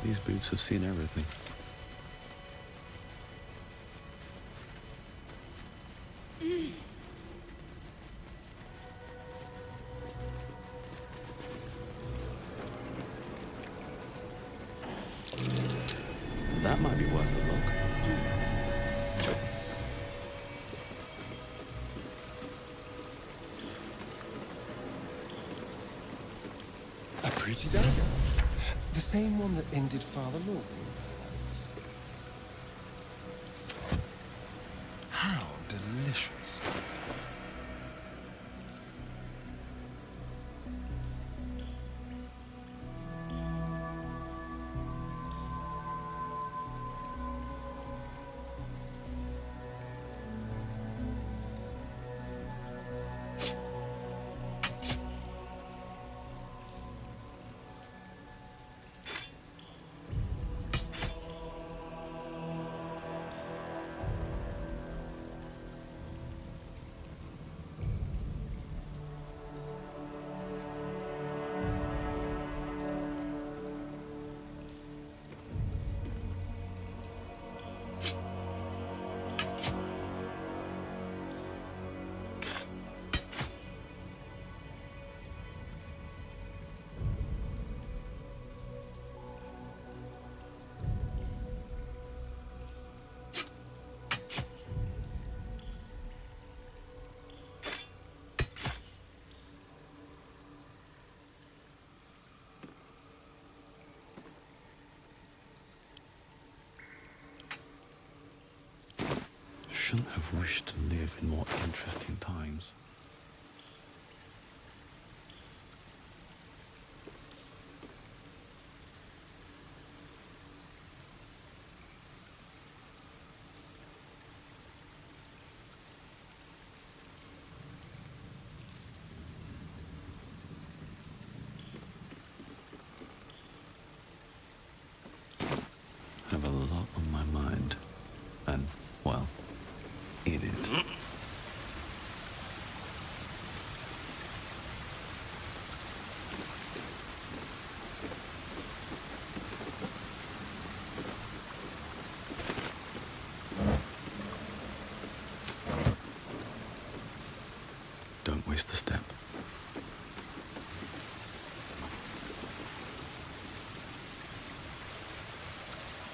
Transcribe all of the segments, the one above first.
These boots have seen everything. That might be worth a look. A pretty dagger. The same one that ended Father Law. How delicious. Shouldn't have wished to live in more interesting times. Have a lot on my mind, and, well, in it. Don't waste a step.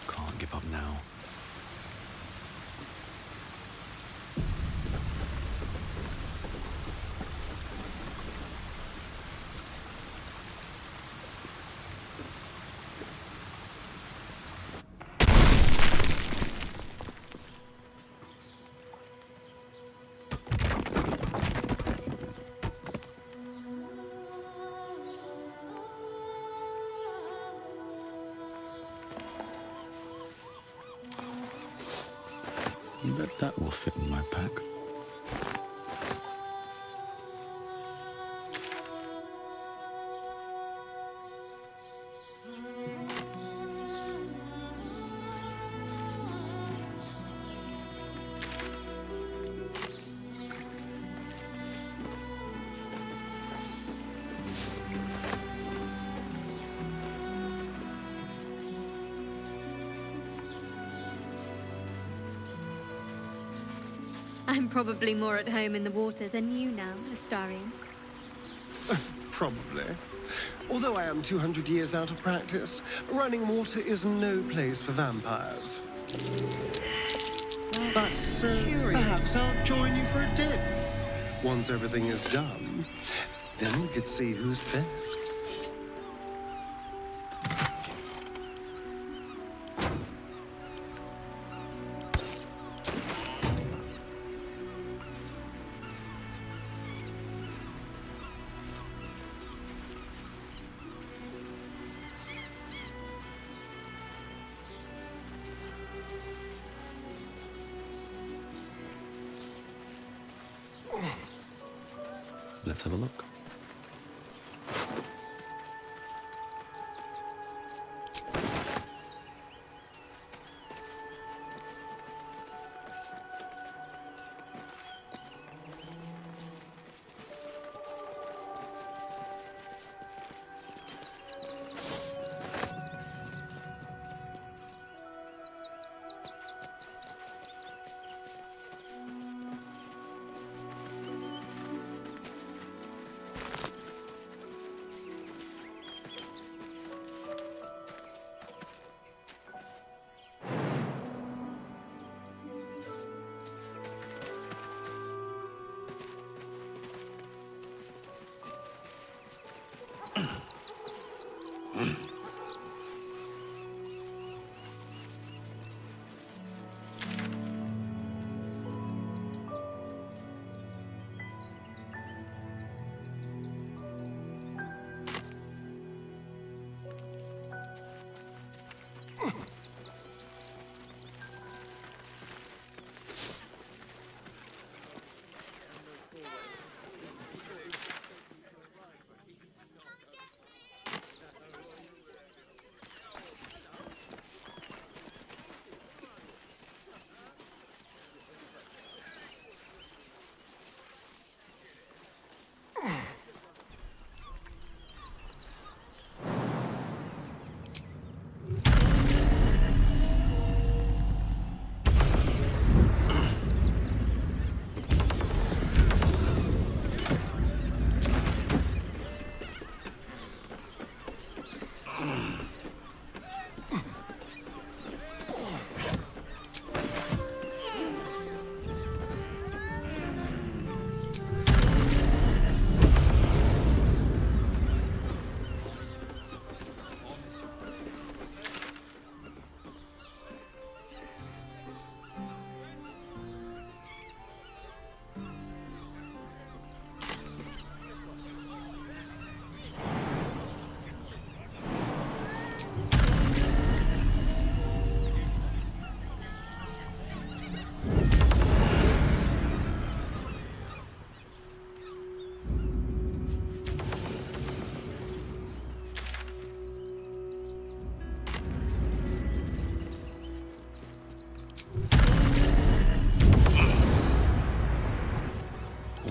Can't give up now. Bet that will fit in my pack. I'm probably more at home in the water than you now, Astarion. Probably. Although I am 200 years out of practice, running water is no place for vampires. But perhaps I'll join you for a dip. Once everything is done, then we could see who's best. Let's have a look.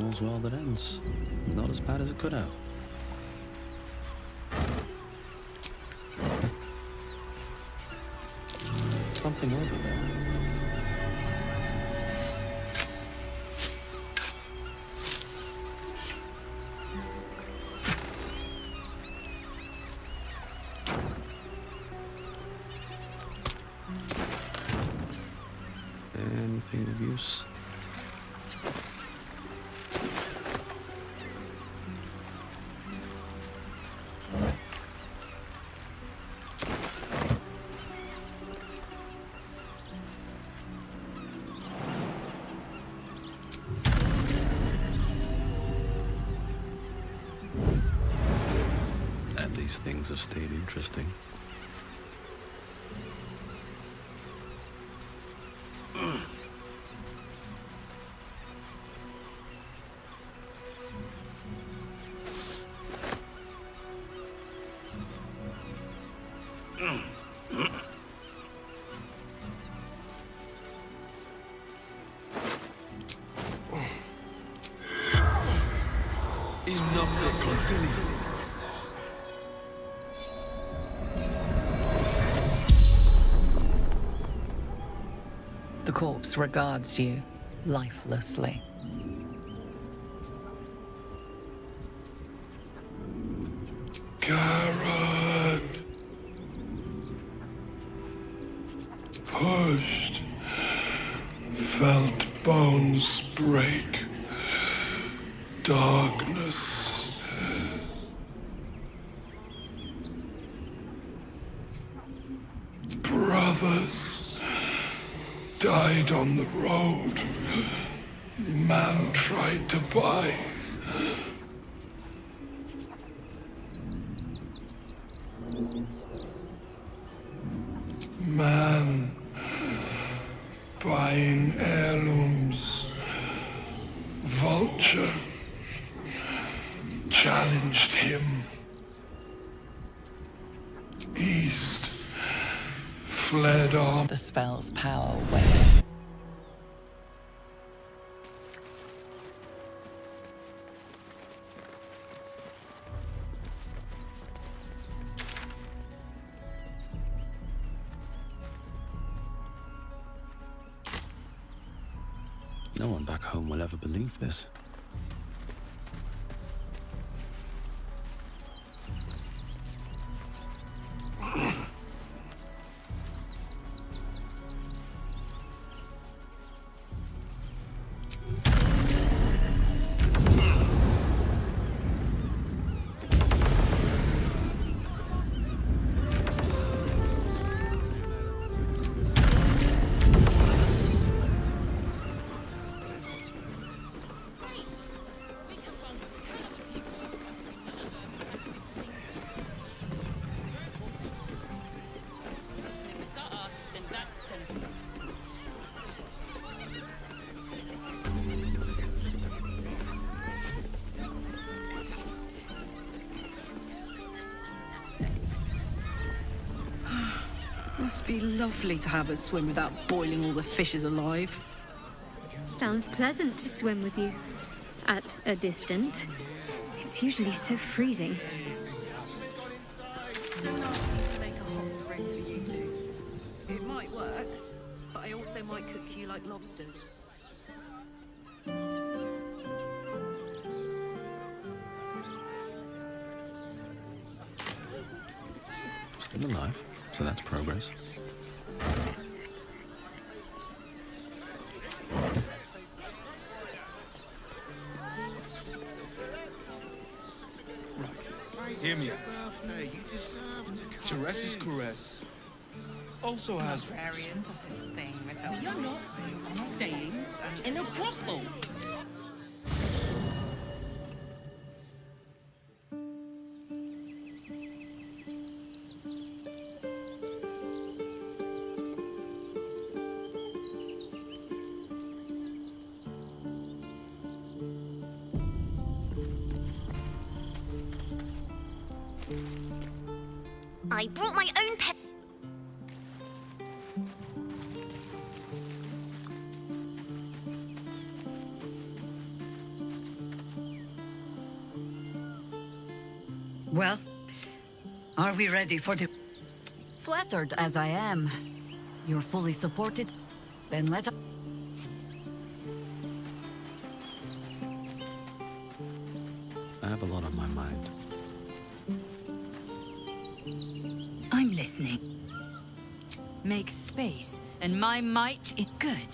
All's well that ends. Not as bad as it could have. Something over there. Anything of use? And these things have stayed interesting. The corpse regards you lifelessly. Garrod! Pushed. Felt bones break. Darkness. Brothers died on the road. Man tried to buy. Man buying heirlooms. Vulture challenged him. East fled on. The spell's power waned. No one back home will ever believe this. Must be lovely to have a swim without boiling all the fishes alive. Sounds pleasant to swim with you. At a distance. It's usually so freezing. Make a hot spring for you two. It might work, but I also might cook you like lobsters. Still alive, so that's progress. Hear me out. Sharess's Caress also has Variant of this thing with her. We are not staying in a brothel. I brought my own pet. Well, are we ready for the... Flattered as I am, you're fully supported, then let us... I have a lot on my mind. I'm listening. Make space, and my might is good.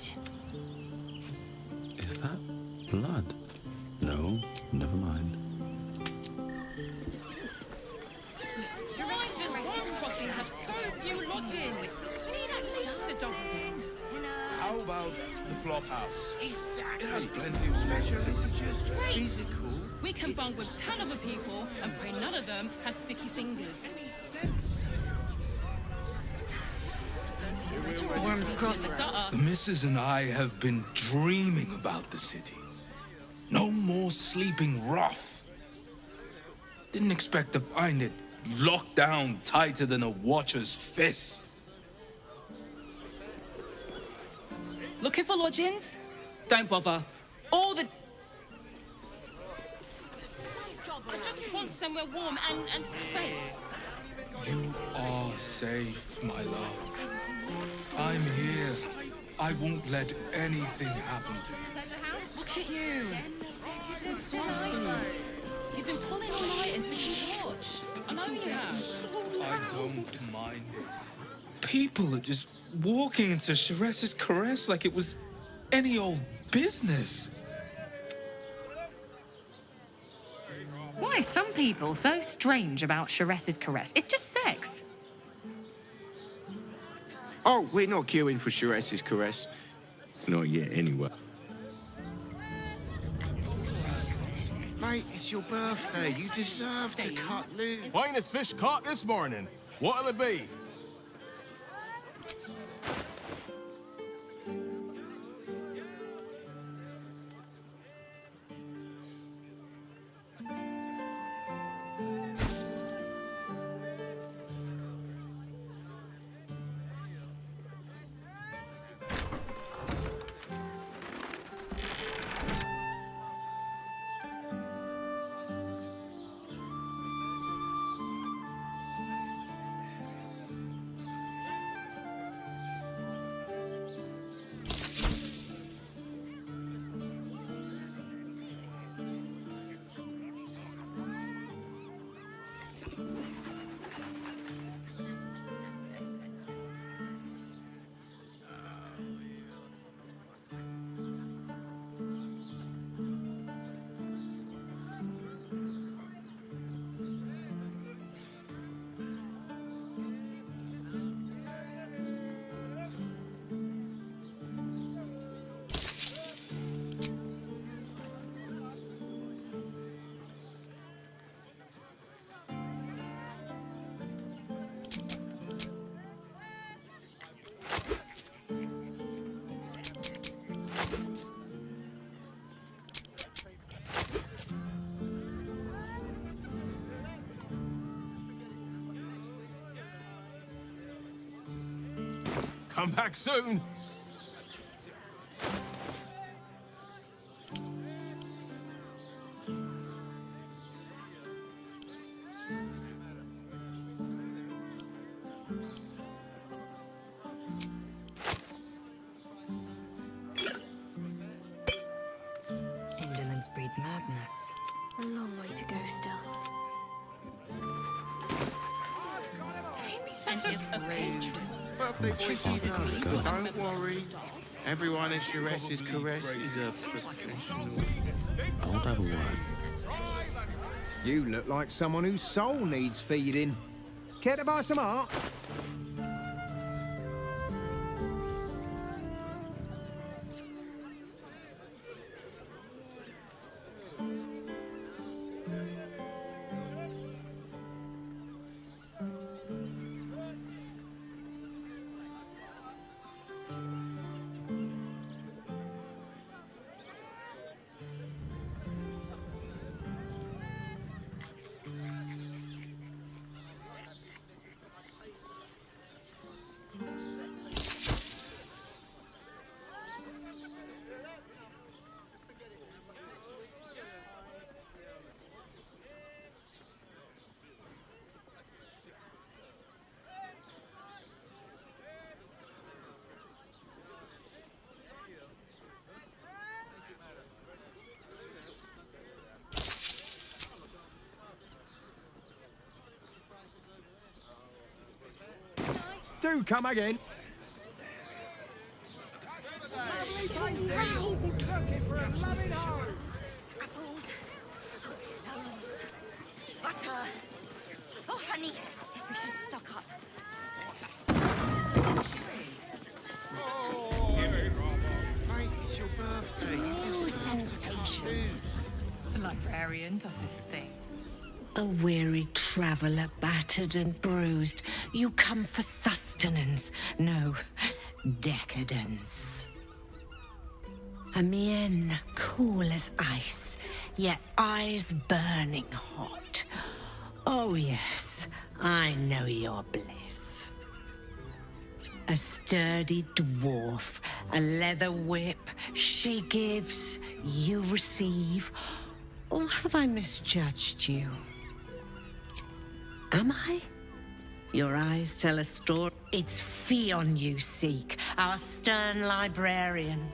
Is that blood? No, never mind. Sharice's Bronze Crossing has so few lodgings. We need at least a double bed. How about the flop house? Exactly. It has plenty of specials. Just physical. We can bunk with 10 other people and pray none of them has sticky fingers. Worms cross... The gutter. The missus and I have been dreaming about the city. No more sleeping rough. Didn't expect to find it locked down tighter than a watcher's fist. Looking for lodgings? Don't bother. All the... I just want somewhere warm and safe. You are safe, my love. I'm here. I won't let anything happen to you. Look at you. You're exhausted. You've been pulling all nighters to keep watch. I know you have. I don't mind it. People are just walking into Sharess's Caress like it was any old business. Why are some people so strange about Sharess's Caress? It's just sex. Oh, we're not queuing for Sharess's Caress. Not yet, anyway. Mate, it's your birthday. You deserve to cut loose. Finest fish caught this morning. What'll it be? Come back soon. Indolence breeds madness. A long way to go still. Birthday boy, don't worry. Everyone in Sharess's caress is a professional. I want to have a word. You look like someone whose soul needs feeding. Care to buy some art? Do come again. Looking for a loving home. Apples. Loaves. Butter. Oh, honey. Yes, we should stock up. Mate, it's your birthday. You deserve sensations. The librarian does this thing. A weary traveller, battered and bruised, you come for sustenance, no, decadence. A mien cool as ice, yet eyes burning hot. Oh yes, I know your bliss. A sturdy dwarf, a leather whip, she gives, you receive. Or have I misjudged you? Am I? Your eyes tell a story. It's Fionn you seek, our stern librarian.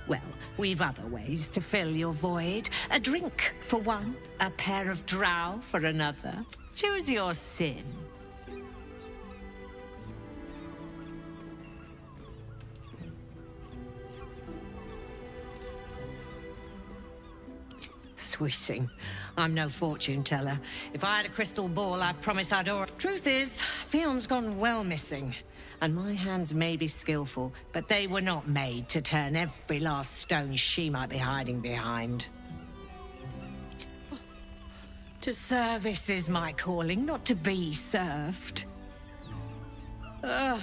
Well, we've other ways to fill your void. A drink for one, a pair of drow for another. Choose your sin. Sweeting. I'm no fortune teller. If I had a crystal ball, I promise I'd Truth is, Fionn's gone well missing. And my hands may be skillful, but they were not made to turn every last stone she might be hiding behind. To service is my calling, not to be served. Ugh.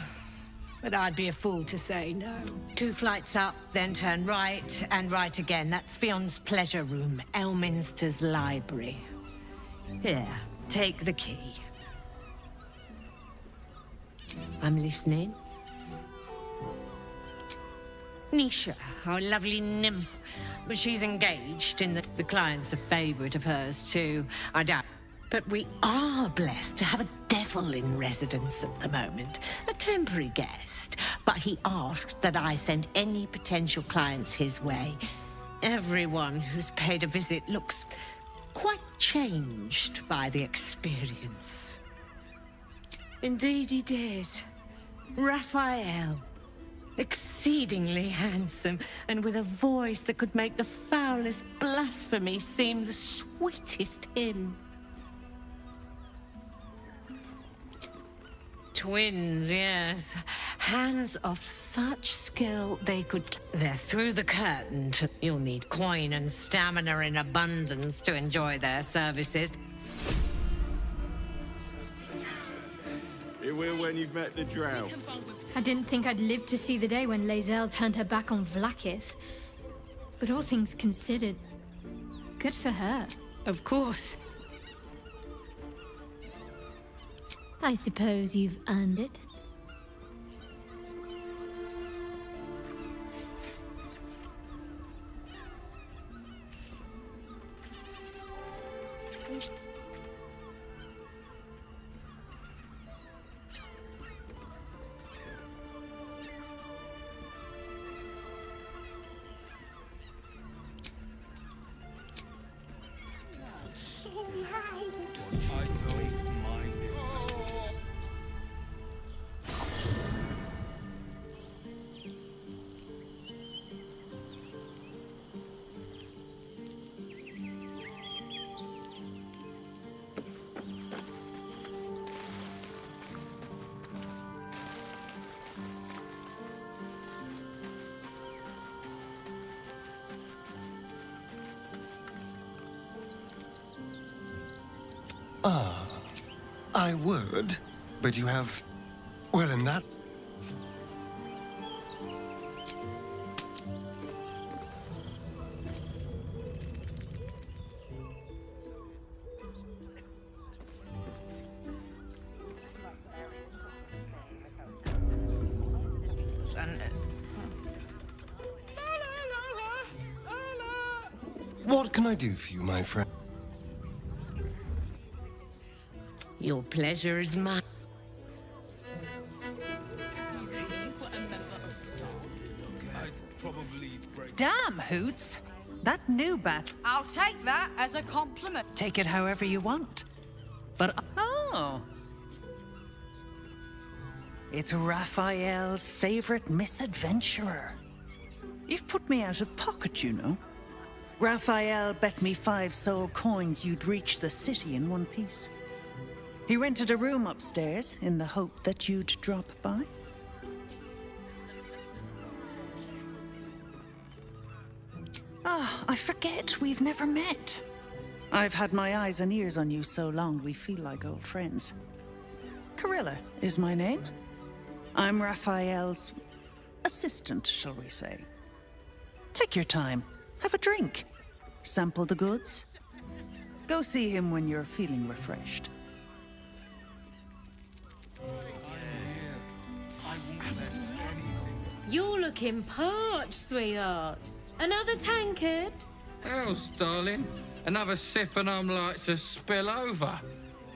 But I'd be a fool to say no. 2 flights up, then turn right, and right again. That's Fionn's pleasure room, Elminster's library. Here, take the key. I'm listening. Nisha, our lovely nymph. But she's engaged in the client's a favorite of hers, too. I doubt. But we are blessed to have a devil in residence at the moment. A temporary guest. But he asked that I send any potential clients his way. Everyone who's paid a visit looks quite changed by the experience. Indeed he did. Raphael. Exceedingly handsome, and with a voice that could make the foulest blasphemy seem the sweetest hymn. Twins, yes. Hands of such skill they could... They're through the curtain. You'll need coin and stamina in abundance to enjoy their services. It will when you've met the drow. I didn't think I'd live to see the day when Lae'zel turned her back on Vlaakith. But all things considered, good for her. Of course. I suppose you've earned it. Ah, I would, but you have... Well, in that... What can I do for you, my friend? Your pleasure is mine. Damn, Hoots. That new bat. I'll take that as a compliment. Take it however you want. But oh. It's Raphael's favorite misadventurer. You've put me out of pocket, you know. Raphael bet me 5 soul coins you'd reach the city in one piece. He rented a room upstairs in the hope that you'd drop by. Ah, I forget we've never met. I've had my eyes and ears on you so long we feel like old friends. Carilla is my name. I'm Raphael's assistant, shall we say. Take your time. Have a drink. Sample the goods. Go see him when you're feeling refreshed. You're looking parched, sweetheart. Another tankard? Else, darling. Another sip and I'm like to spill over.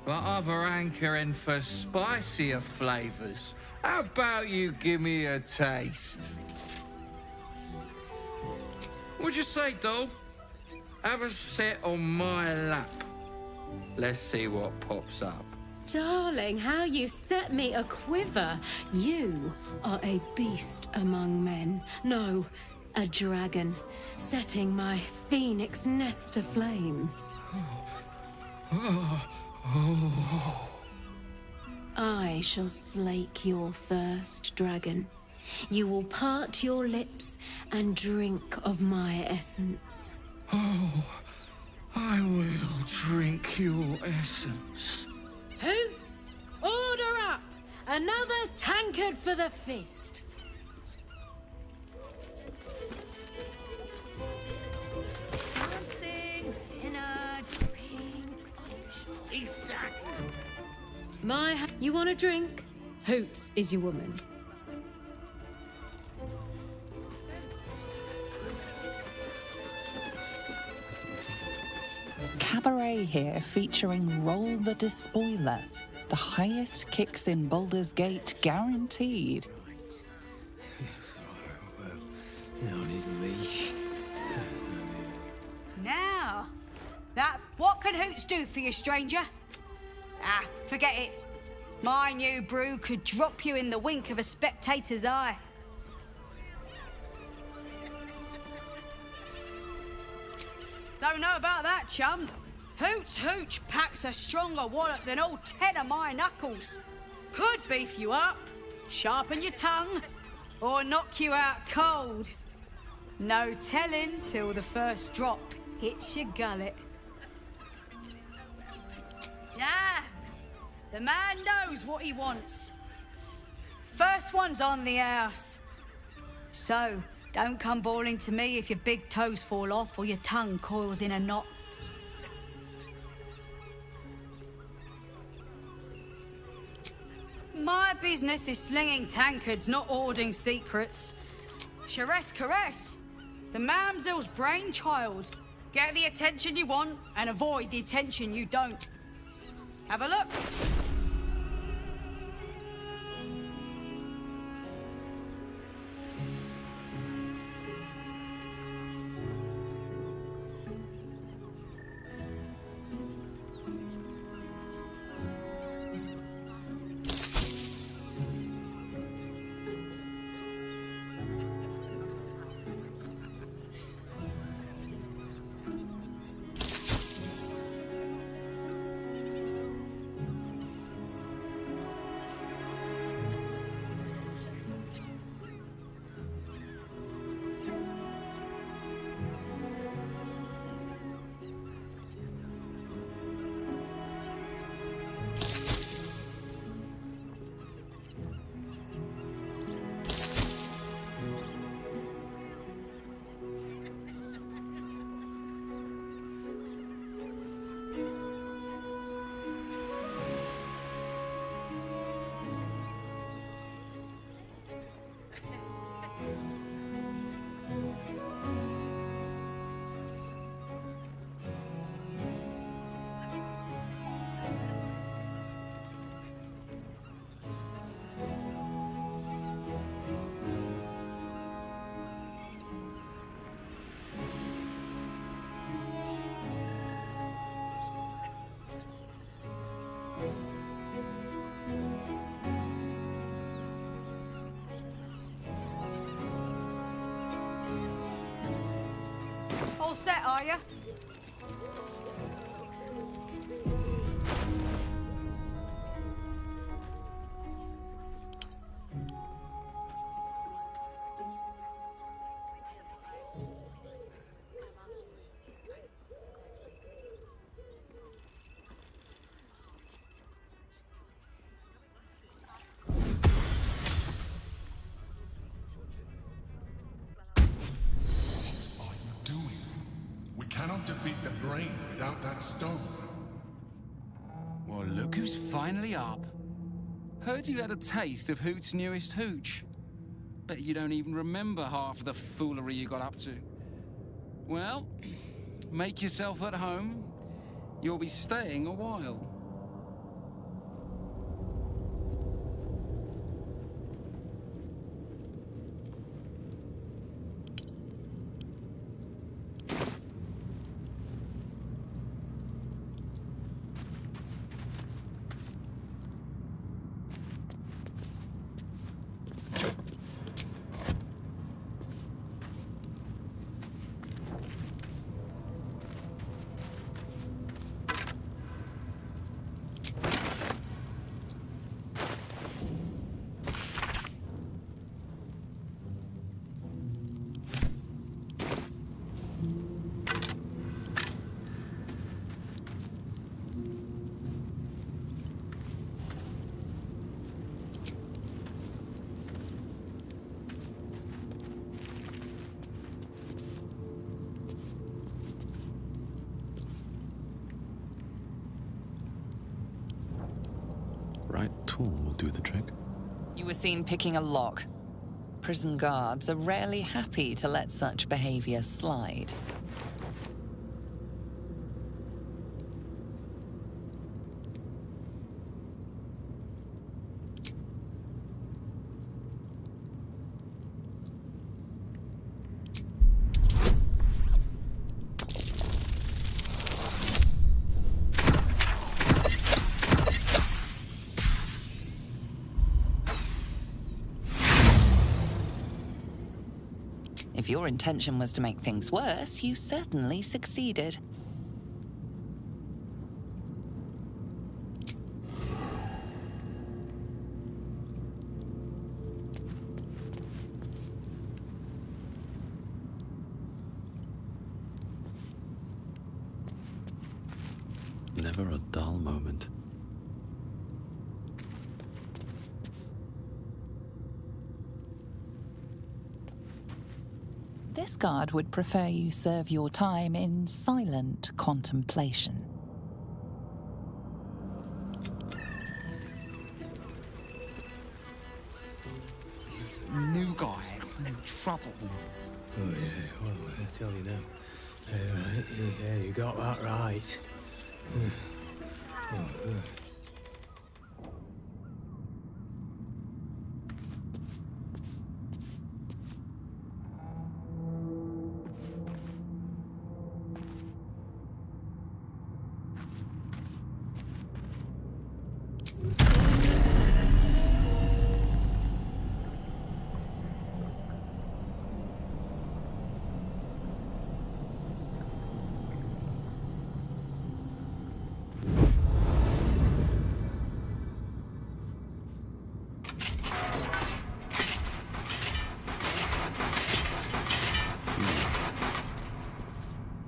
But other hankering for spicier flavours. How about you give me a taste? What'd you say, doll? Have a sit on my lap. Let's see what pops up. Darling, how you set me a quiver. You are a beast among men. No, a dragon, setting my phoenix nest aflame. I shall slake your thirst, dragon. You will part your lips and drink of my essence. Oh, I will drink your essence. Hoots, order up! Another tankard for the feast. Dancing, dinner, drinks. Exactly. You want a drink? Hoots is your woman. Cabaret here featuring Roll the Despoiler. The highest kicks in Baldur's Gate guaranteed. On his leash. Now, what can Hoots do for you, stranger? Ah, forget it. My new brew could drop you in the wink of a spectator's eye. Don't know about that, chum. Hoots Hooch packs a stronger wallet than all 10 of my knuckles. Could beef you up, sharpen your tongue, or knock you out cold. No telling till the first drop hits your gullet. Damn! The man knows what he wants. First one's on the house. So, don't come bawling to me if your big toes fall off or your tongue coils in a knot. My business is slinging tankards, not hoarding secrets. Charesse Caresse, the mamsel's brainchild. Get the attention you want and avoid the attention you don't. Have a look. set, are you? We cannot defeat the brain without that stone. Well, look who's finally up. Heard you had a taste of Hoot's newest hooch. Bet you don't even remember half of the foolery you got up to. Well, make yourself at home. You'll be staying a while. Right tool will do the trick. You were seen picking a lock. Prison guards are rarely happy to let such behavior slide. If your intention was to make things worse, you certainly succeeded. Never a dull moment. This guard would prefer you serve your time in silent contemplation. This new guy in trouble. Oh, yeah, well, I tell you now. Right, yeah, you got that right.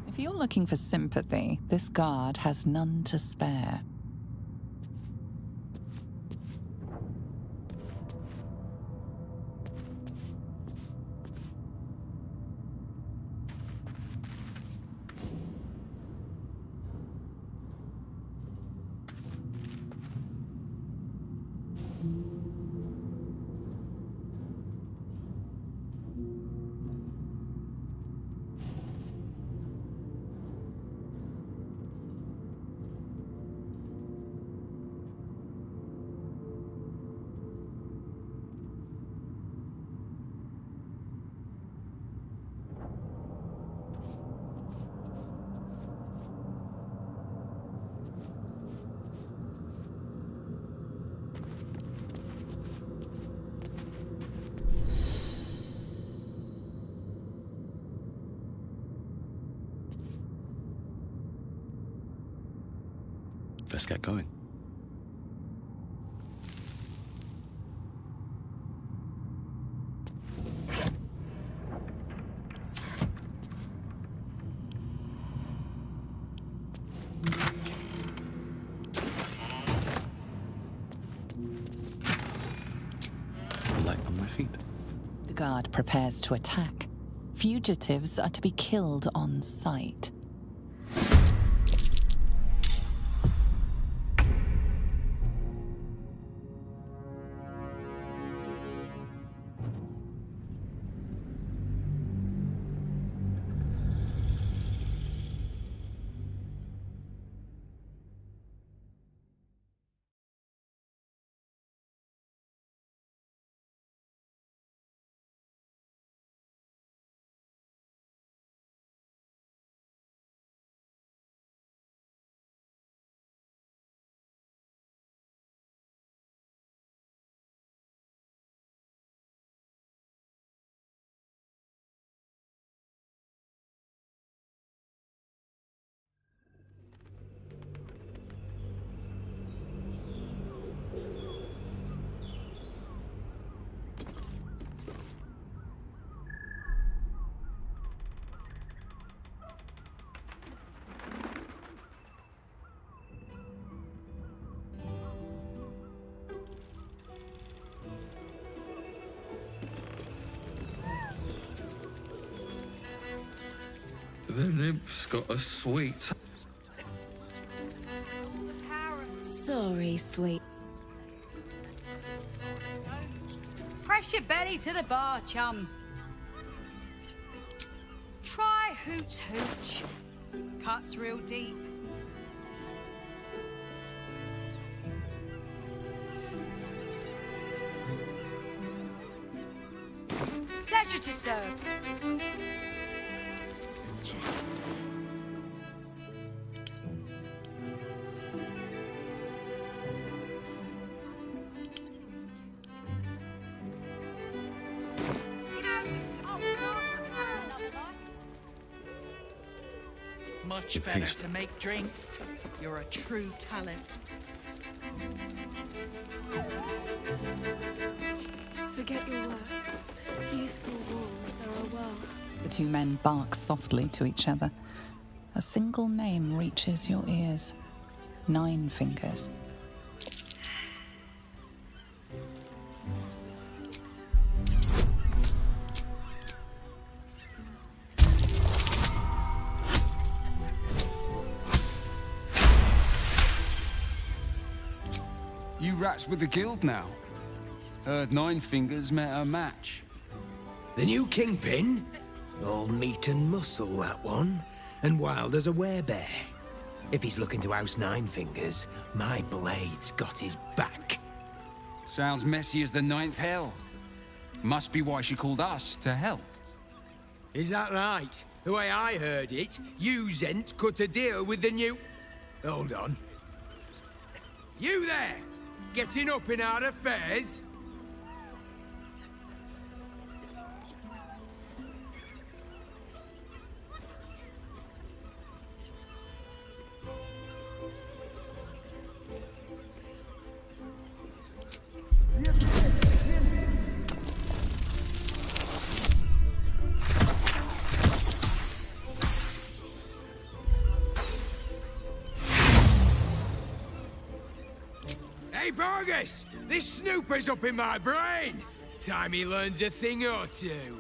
If you're looking for sympathy, this guard has none to spare. Best get going. Light on my feet. The guard prepares to attack. Fugitives are to be killed on sight. The nymph's got a sweet. Sorry, sweet. Press your belly to the bar, chum. Try Hoots Hooch. Cuts real deep. Pleasure to serve. Much With better haste. to make drinks. You're a true talent. Forget your work. Peaceful walls are a well. The two men bark softly to each other. A single name reaches your ears. 9 Fingers. You rats with the guild now. Heard 9 Fingers met her match. The new kingpin? All meat and muscle, that one. And wild as a werebear. If he's looking to oust 9 Fingers, my blade's got his back. Sounds messy as the 9th hell. Must be why she called us to help. Is that right? The way I heard it, you Zent cut a deal with the new... Hold on. You there! Getting up in our affairs? Hey, Vargas! This snooper's up in my brain! Time he learns a thing or two.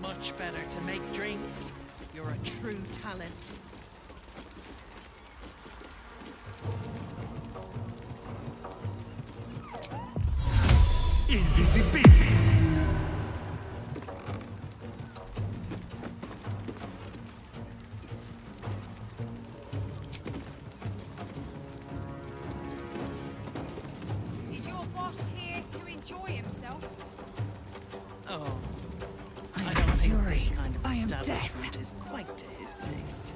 Much better to make drinks. You're a true talent. Invisibility. Is your boss here to enjoy himself? Oh. I don't think this kind of establishment is quite to his taste.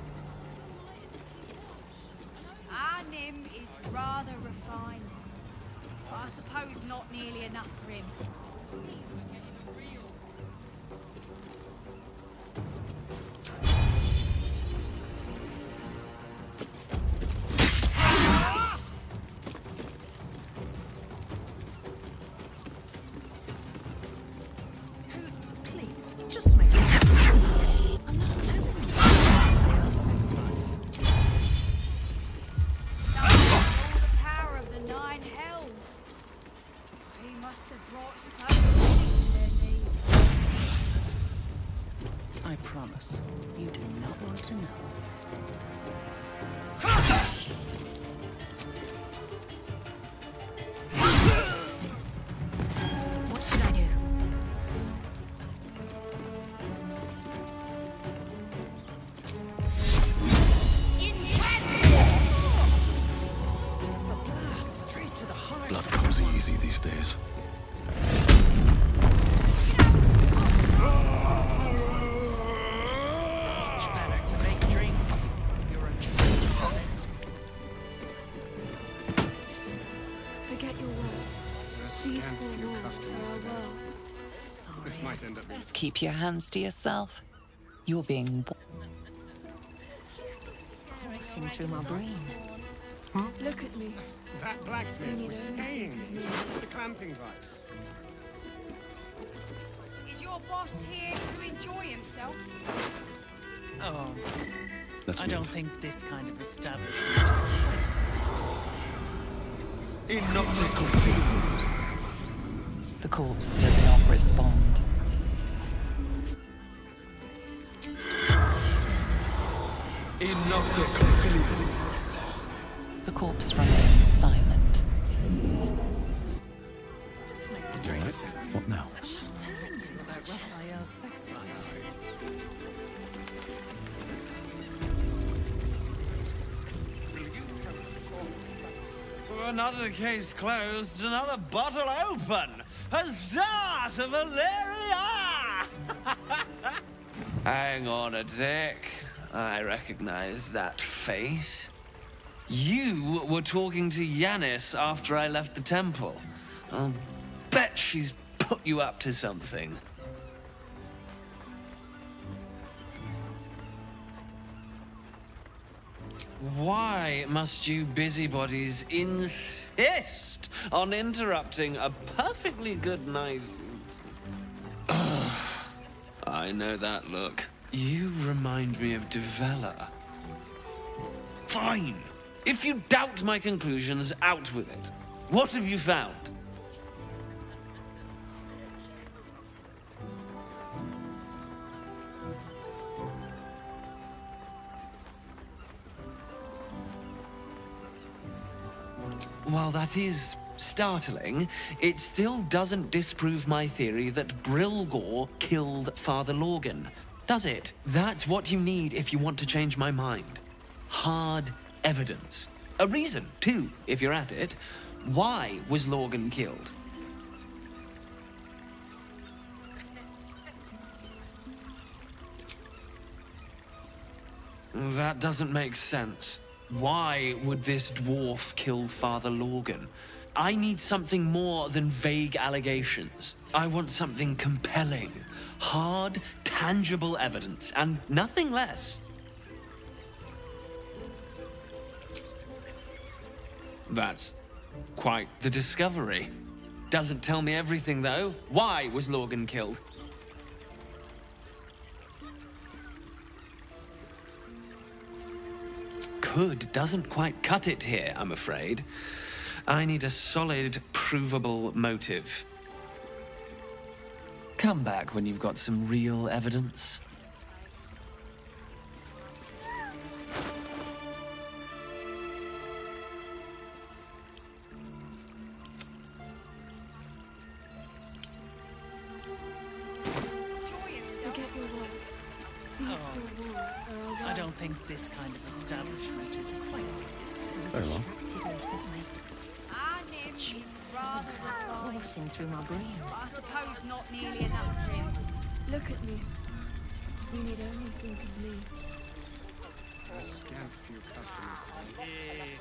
Our Nim is rather refined. But I suppose not nearly enough for him. promise. You do not want to know. What should I do? Blood comes easy these days. Much better to make drinks. You're a true talent. Forget your work. These four walls are our world. This might end up being... Best keep your hands to yourself. You're being... Coursing through my brain. Look at me. That blacksmith You was need only paying think of me me. for the clamping vice. Is your boss here to enjoy himself? Oh. Let's I don't move. think this kind of establishment is quite to his taste. The corpse does not respond. The corpse remains silent. Right. What now? Telling you about Raphael's sex life. Another case closed, another bottle open. Huzzah to Valeria! Hang on a tick. I recognize that face. You were talking to Yanis after I left the temple. I'll bet she's put you up to something. Why must you busybodies insist on interrupting a perfectly good night? I know that look. You remind me of Devella. Fine. If you doubt my conclusions, out with it. What have you found? While that is startling, it still doesn't disprove my theory that Brilgor killed Father Lorgan, does it? That's what you need if you want to change my mind. Hard evidence. A reason, too, if you're at it. Why was Lorgan killed? That doesn't make sense. Why would this dwarf kill Father Lorgan? I need something more than vague allegations. I want something compelling, hard, tangible evidence, and nothing less. That's quite the discovery. Doesn't tell me everything, though. Why was Lorgan killed? Could doesn't quite cut it here, I'm afraid. I need a solid, provable motive. Come back when you've got some real evidence. Forget your work. These four walls are our world. I don't think this kind of establishment is quite to his Very well. Our Nymph is rather refined. Coursing through my brain. But I suppose not nearly enough for him. Look at me. You need only think of me. A scant few customers today.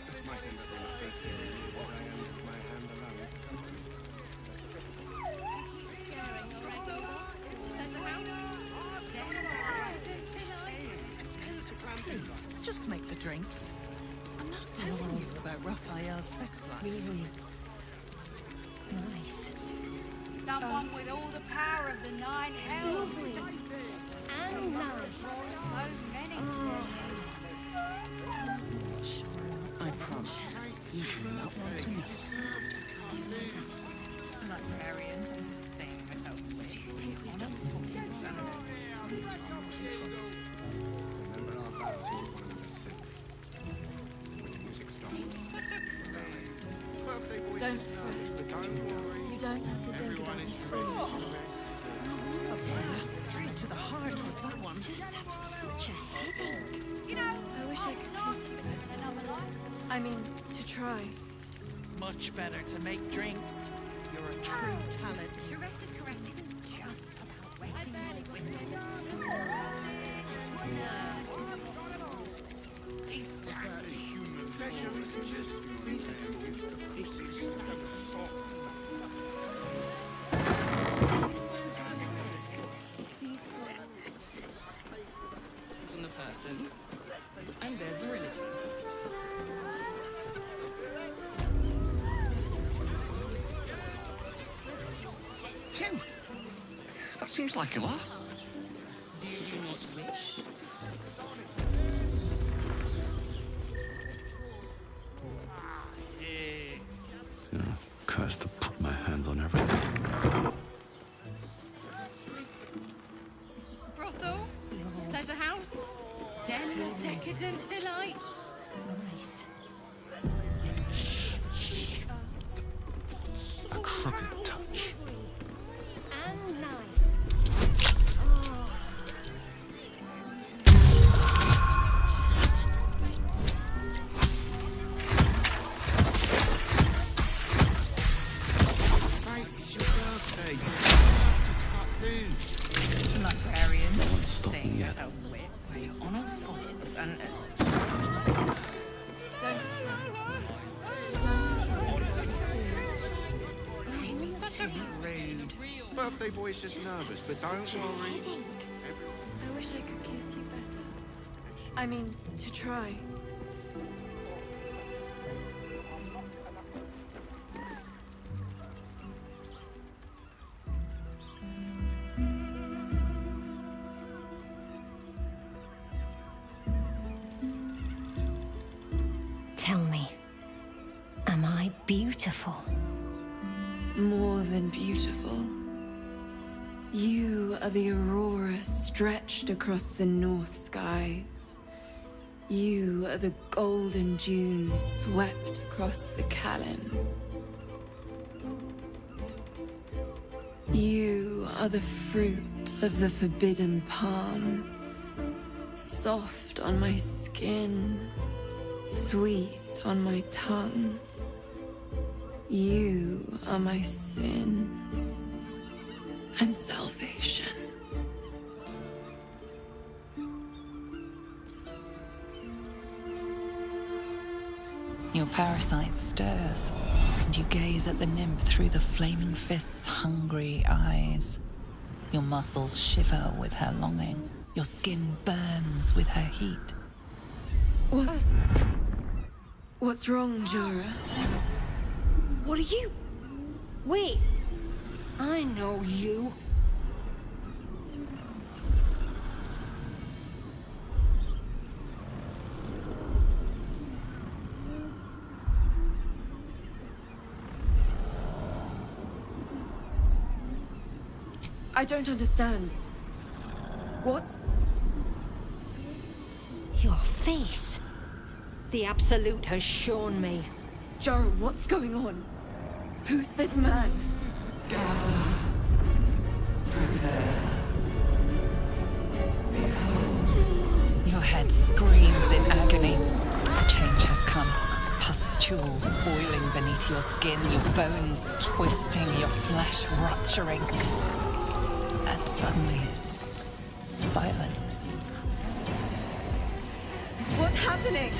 This might end up being the first game in years I am with my hand alone for company. Please, just make the drinks. I'm not telling you about Raphael's sex life. Nice. Someone with all the power of the nine hells. And Must have brought so many to their knees. I promise. You do not want to know. Librarians and this thing. I don't think we know. Straight to the heart was that one. Just have such a headache. You know, I wish I could kiss you better. I mean, to try. Much better to make drinks. You're a true talent. Shiressa's caress isn't just about waiting. On the person and their virility. Tim, that seems like a lot. Do you not wish? Curse to put my hands on everything. Brothel, pleasure house, den of decadent delights. Nice. A crooked touch. And nice. Mate, it's your birthday. You have to cut loose. Librarian. No one's stopped me yet. We're on all fours and... Don't rude. Birthday boy's just nervous, but don't worry. I wish I could kiss you better. I mean, to try. Tell me, am I beautiful? More than beautiful. You are the aurora stretched across the north skies. You are the golden dunes swept across the Kalim. You are the fruit of the forbidden palm, soft on my skin, sweet on my tongue. You are my sin and salvation. Your parasite stirs, and you gaze at the nymph through the flaming fist's hungry eyes. Your muscles shiver with her longing. Your skin burns with her heat. What's wrong, Jara? What are you? Wait. I know you. I don't understand. What's... Your face. The Absolute has shown me. Jara, what's going on? Who's this man? Your head screams in agony. Change has come. Pustules boiling beneath your skin, your bones twisting, your flesh rupturing. And suddenly, silence. What's happening?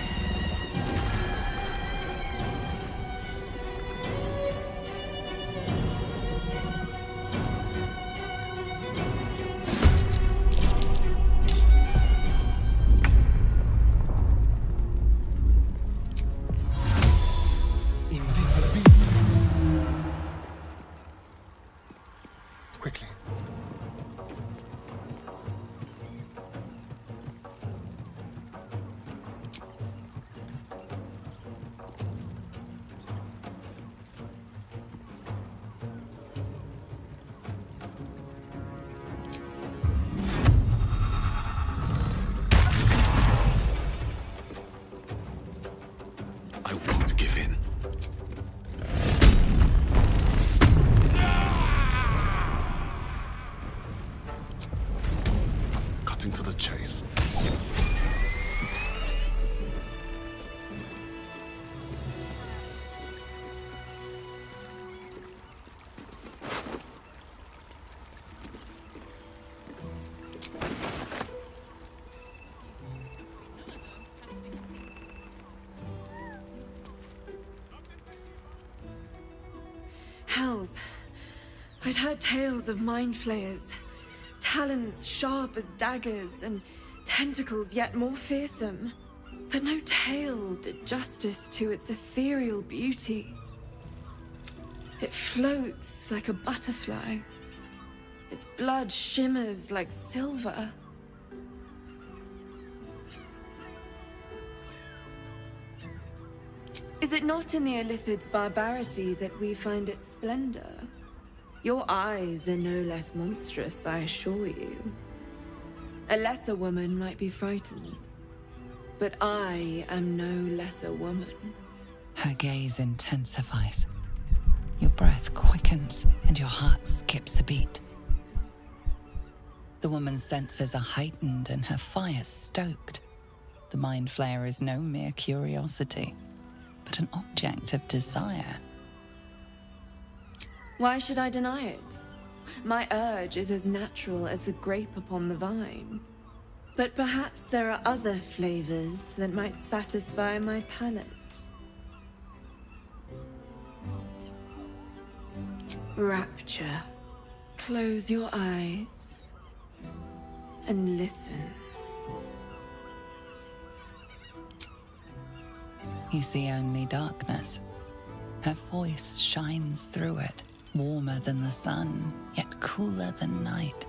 Quickly. I won't give in. cutting to the chase. Hells. I'd heard tales of mind flayers. Talons sharp as daggers, and tentacles yet more fearsome. But no tale did justice to its ethereal beauty. It floats like a butterfly. Its blood shimmers like silver. Is it not in the Illithid's barbarity that we find its splendor? Your eyes are no less monstrous, I assure you. A lesser woman might be frightened, but I am no lesser woman. Her gaze intensifies. Your breath quickens, and your heart skips a beat. The woman's senses are heightened and her fire stoked. The mind flayer is no mere curiosity, but an object of desire. Why should I deny it? My urge is as natural as the grape upon the vine. But perhaps there are other flavors that might satisfy my palate. Rapture. Close your eyes and listen. You see only darkness. Her voice shines through it, warmer than the sun, yet cooler than night.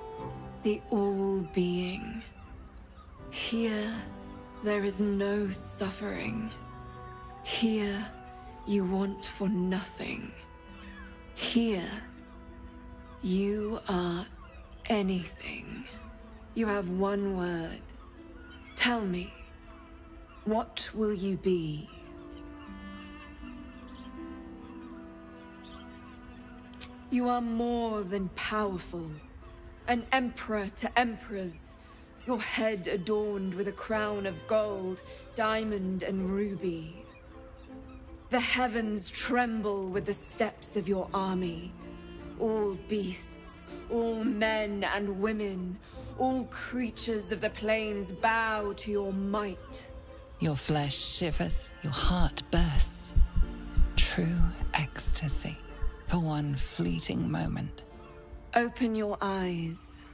The all-being. Here, there is no suffering. Here, you want for nothing. Here, you are anything. You have one word. Tell me, what will you be? You are more than powerful. An emperor to emperors. Your head adorned with a crown of gold, diamond, and ruby. The heavens tremble with the steps of your army. All beasts, all men and women, all creatures of the plains bow to your might. Your flesh shivers, your heart bursts. True ecstasy. For one fleeting moment. Open your eyes.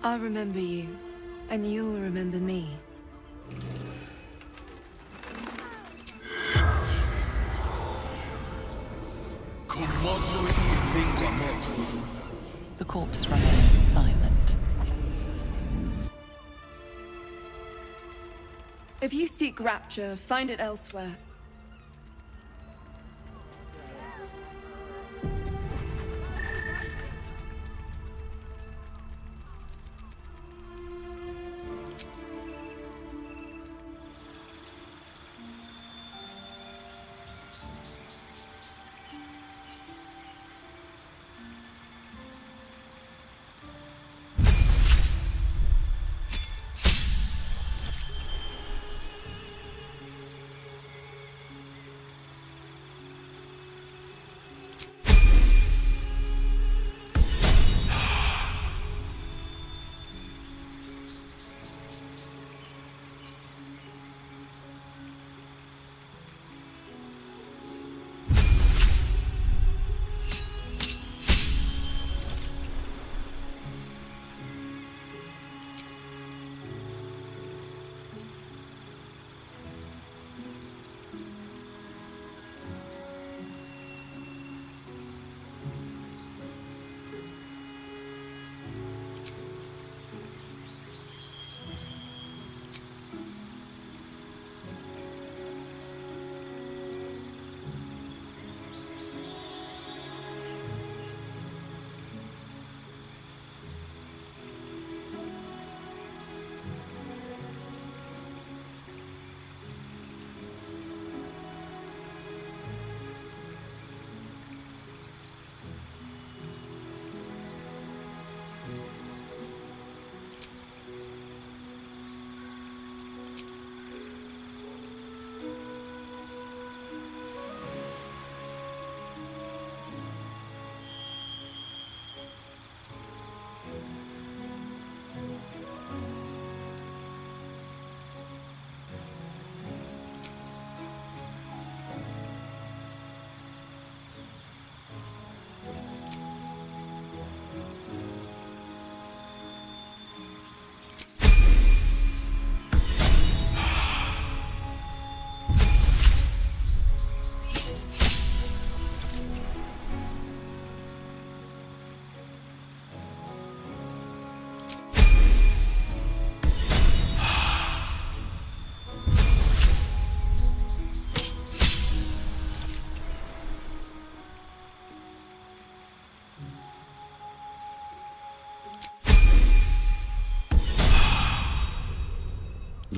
I'll remember you, and you'll remember me. The corpse remains silent. If you seek rapture, find it elsewhere.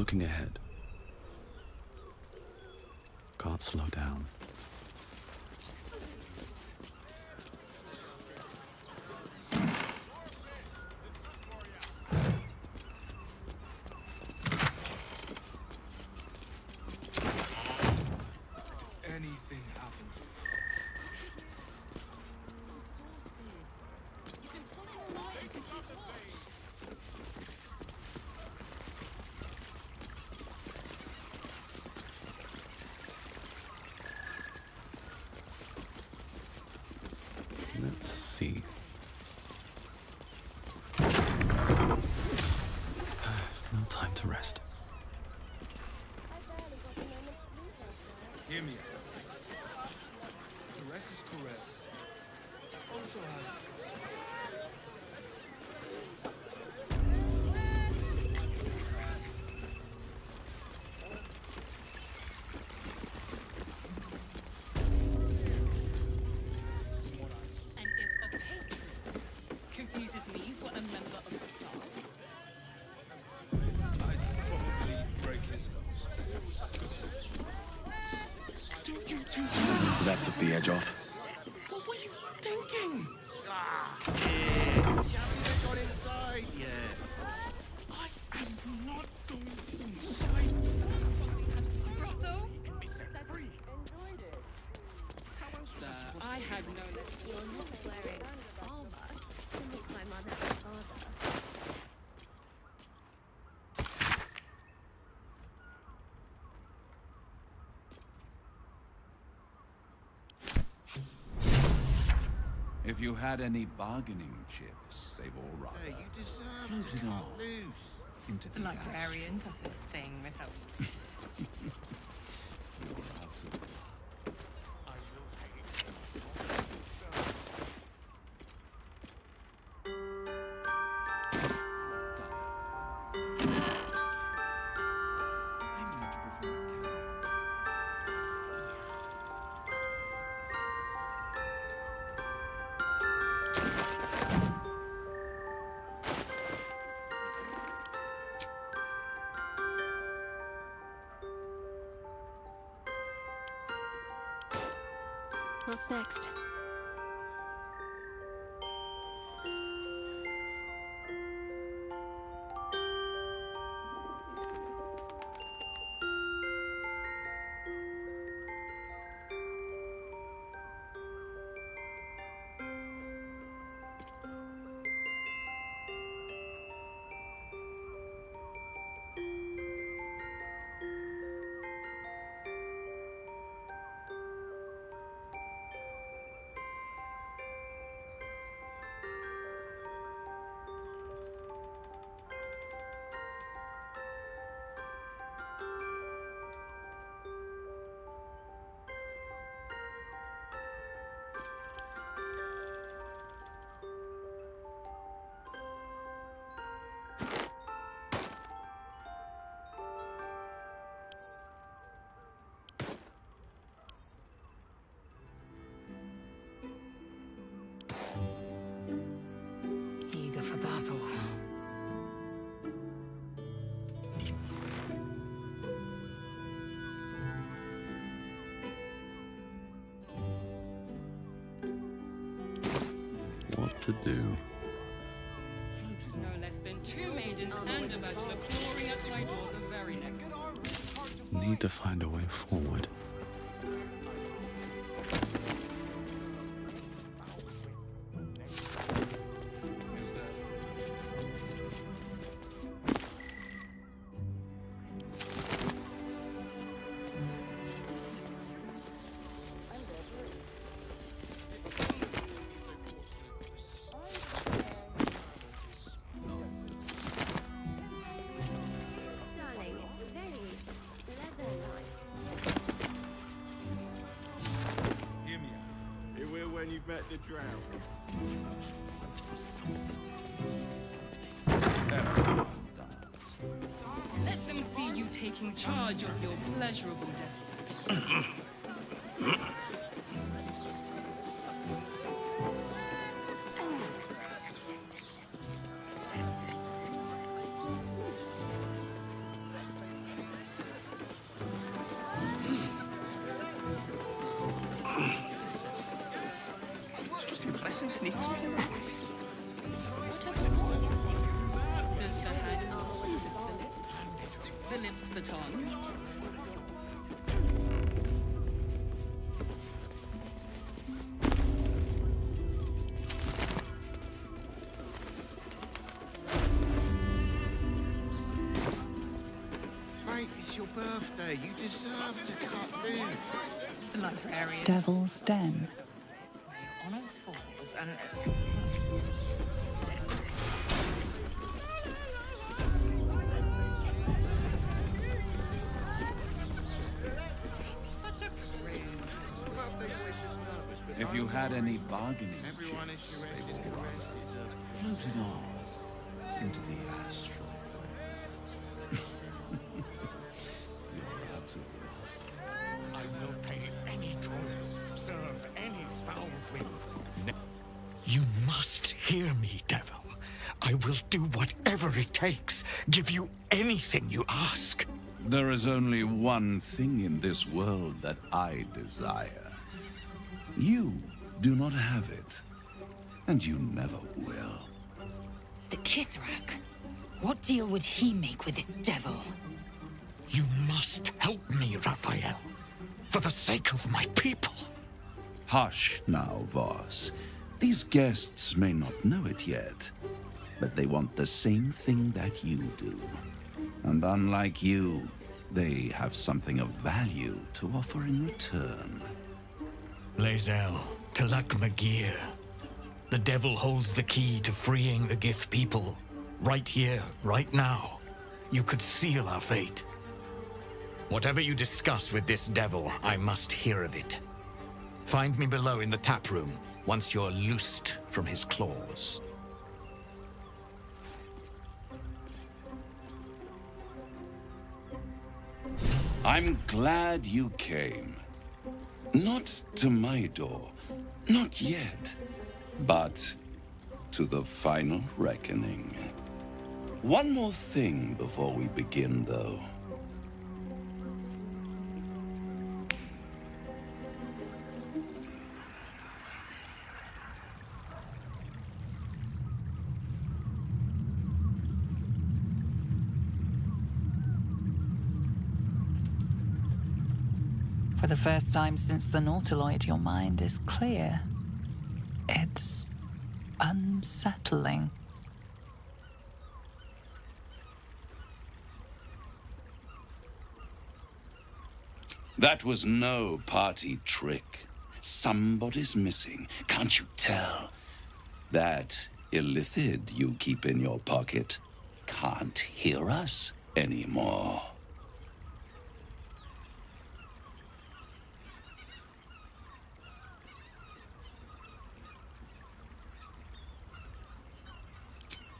looking ahead. Can't slow down. Anything happened? You've been pulling all nighters to keep watch. Let's see. No time to rest. Hear me out. Caress's caress also has. And if a pace confuses me for a member of staff, I'd probably break his nose. Do you two? That took the edge off. What were you thinking? You haven't even got inside yet. I am not going inside. Brothel? Enjoyed it. How else was I supposed to I see had it? known that. You're not wearing armor to meet my mother and father. If you had any bargaining chips, they've all rather Hey, you deserve to floated cut off loose. into the Librarian does this thing without. What's next? Eager for battle. What to do? no less than 2 maidens and a bachelor clawing at my door the very next. Need to find a way forward. Darling, it's very leather-like. Hear me out. It will when you've met the drow. Let them see you taking charge of your pleasurable destiny. the time. Mate, it's your birthday. You deserve to cut loose. The librarian. Devil's Den. On all fours and... Such a prude. If you had any bargaining Everyone is chips, your they rest is all correct. floated off into the astral. You're absolutely right. I will pay any toll, serve any foul whim. You must hear me, devil. I will do whatever it takes, give you anything you ask. There is only one thing in this world that I desire. You do not have it, and you never will. The Kithrak? What deal would he make with this devil? You must help me, Raphael, for the sake of my people. Hush now, Voss. These guests may not know it yet, but they want the same thing that you do. And unlike you, they have something of value to offer in return. Lae'zel, Talak Magir. The devil holds the key to freeing the Gith people. Right here, right now. You could seal our fate. Whatever you discuss with this devil, I must hear of it. Find me below in the tap room, once you're loosed from his claws. I'm glad you came. Not to my door, not yet, but to the final reckoning. One more thing before we begin, though. For the first time since the Nautiloid, your mind is clear. It's unsettling. That was no party trick. Somebody's missing, can't you tell? That illithid you keep in your pocket can't hear us anymore.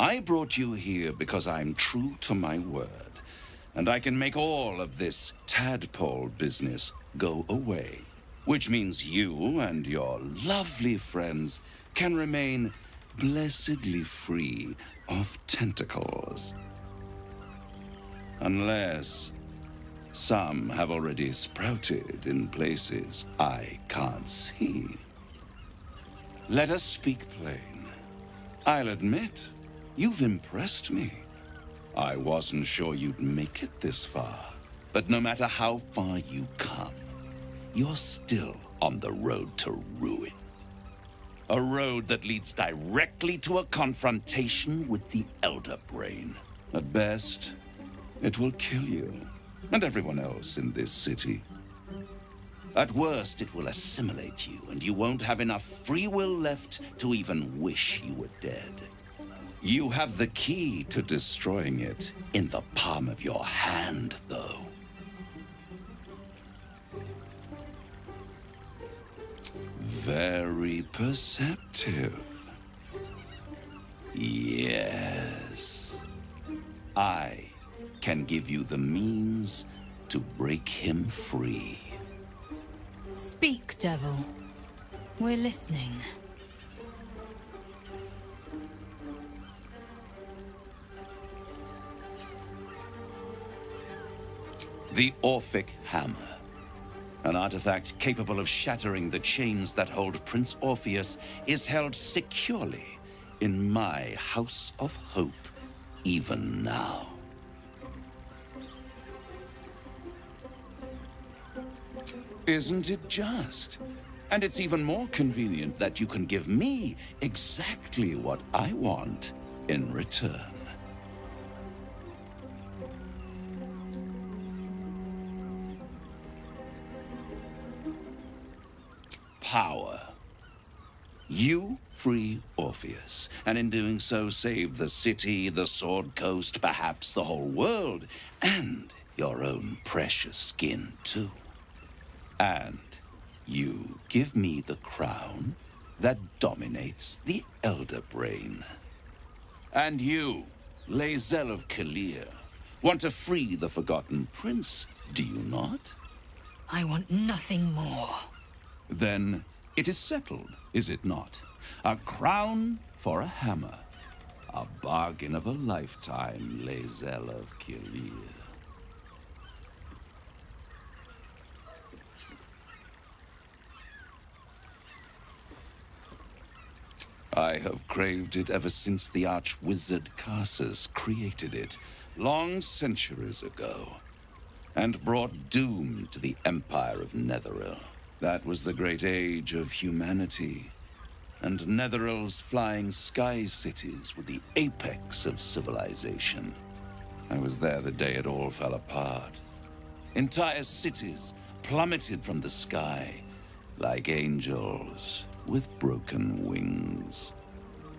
I brought you here because I'm true to my word, and I can make all of this tadpole business go away, which means you and your lovely friends can remain blessedly free of tentacles. Unless some have already sprouted in places I can't see. Let us speak plain. I'll admit, you've impressed me. I wasn't sure you'd make it this far. But no matter how far you come, you're still on the road to ruin. A road that leads directly to a confrontation with the Elder Brain. At best, it will kill you, and everyone else in this city. At worst, it will assimilate you, and you won't have enough free will left to even wish you were dead. You have the key to destroying it in the palm of your hand, though. Very perceptive. Yes. I can give you the means to break him free. Speak, devil. We're listening. The Orphic Hammer. An artifact capable of shattering the chains that hold Prince Orpheus is held securely in my House of Hope, even now. Isn't it just? And it's even more convenient that you can give me exactly what I want in return. Power. You free Orpheus, and in doing so save the city, the Sword Coast, perhaps the whole world, and your own precious skin too. And you give me the crown that dominates the Elder Brain. And you, Lae'zel of Kalir, want to free the Forgotten Prince, do you not? I want nothing more. Then it is settled, is it not? A crown for a hammer. A bargain of a lifetime, Lae'zel of Kalir. I have craved it ever since the arch-wizard Karsus created it, long centuries ago, and brought doom to the Empire of Netheril. That was the great age of humanity, and Netheril's flying sky cities were the apex of civilization. I was there the day it all fell apart. Entire cities plummeted from the sky, like angels with broken wings.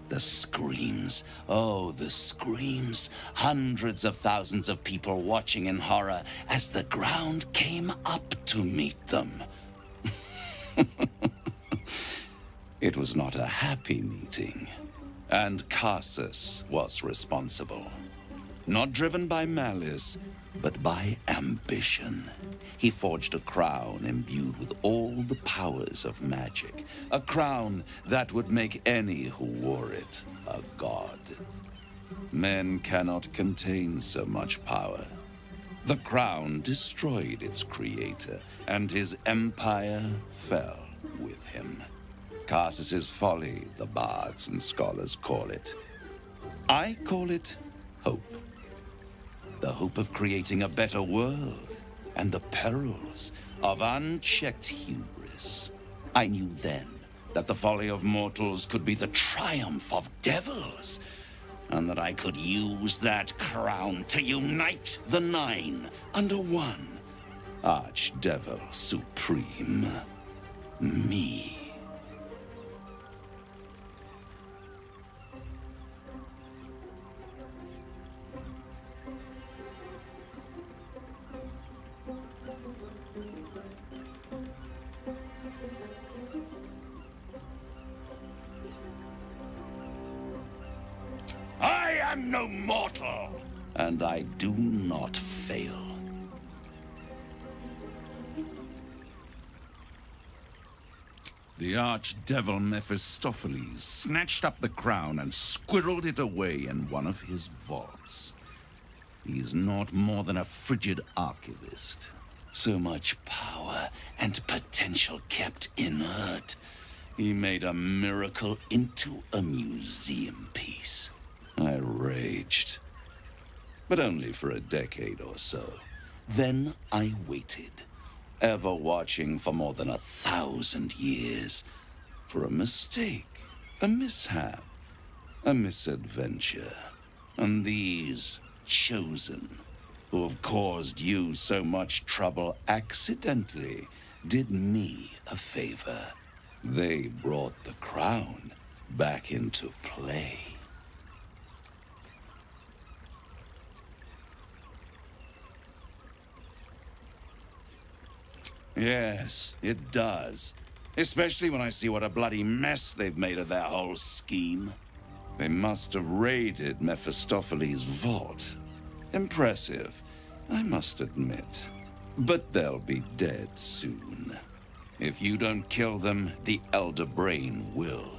The screams, oh, the screams. Hundreds of thousands of people watching in horror as the ground came up to meet them. It was not a happy meeting, and Karsus was responsible. Not driven by malice, but by ambition. He forged a crown imbued with all the powers of magic. A crown that would make any who wore it a god. Men cannot contain so much power. The crown destroyed its creator, and his empire fell with him. Karsus's folly, the bards and scholars call it. I call it hope. The hope of creating a better world, and the perils of unchecked hubris. I knew then that the folly of mortals could be the triumph of devils, and that I could use that crown to unite the Nine under one Archdevil Supreme. Me. I am no mortal, and I do not fail. The archdevil Mephistopheles snatched up the crown and squirreled it away in one of his vaults. He is not more than a frigid archivist. So much power and potential kept inert. He made a miracle into a museum piece. I raged, but only for a decade or so. Then I waited, ever watching for more than 1,000 years, for a mistake, a mishap, a misadventure. And these chosen, who have caused you so much trouble accidentally, did me a favor. They brought the crown back into play. Yes, it does. Especially when I see what a bloody mess they've made of their whole scheme. They must have raided Mephistopheles' vault. Impressive, I must admit. But they'll be dead soon. If you don't kill them, the Elder Brain will.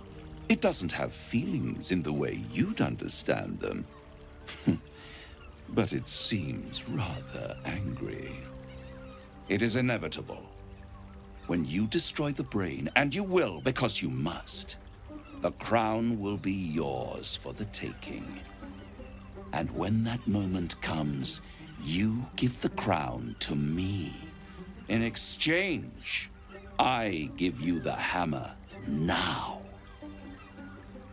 It doesn't have feelings in the way you'd understand them. But it seems rather angry. It is inevitable. When you destroy the brain, and you will because you must, the crown will be yours for the taking. And when that moment comes, you give the crown to me, In exchange, I give you the hammer now.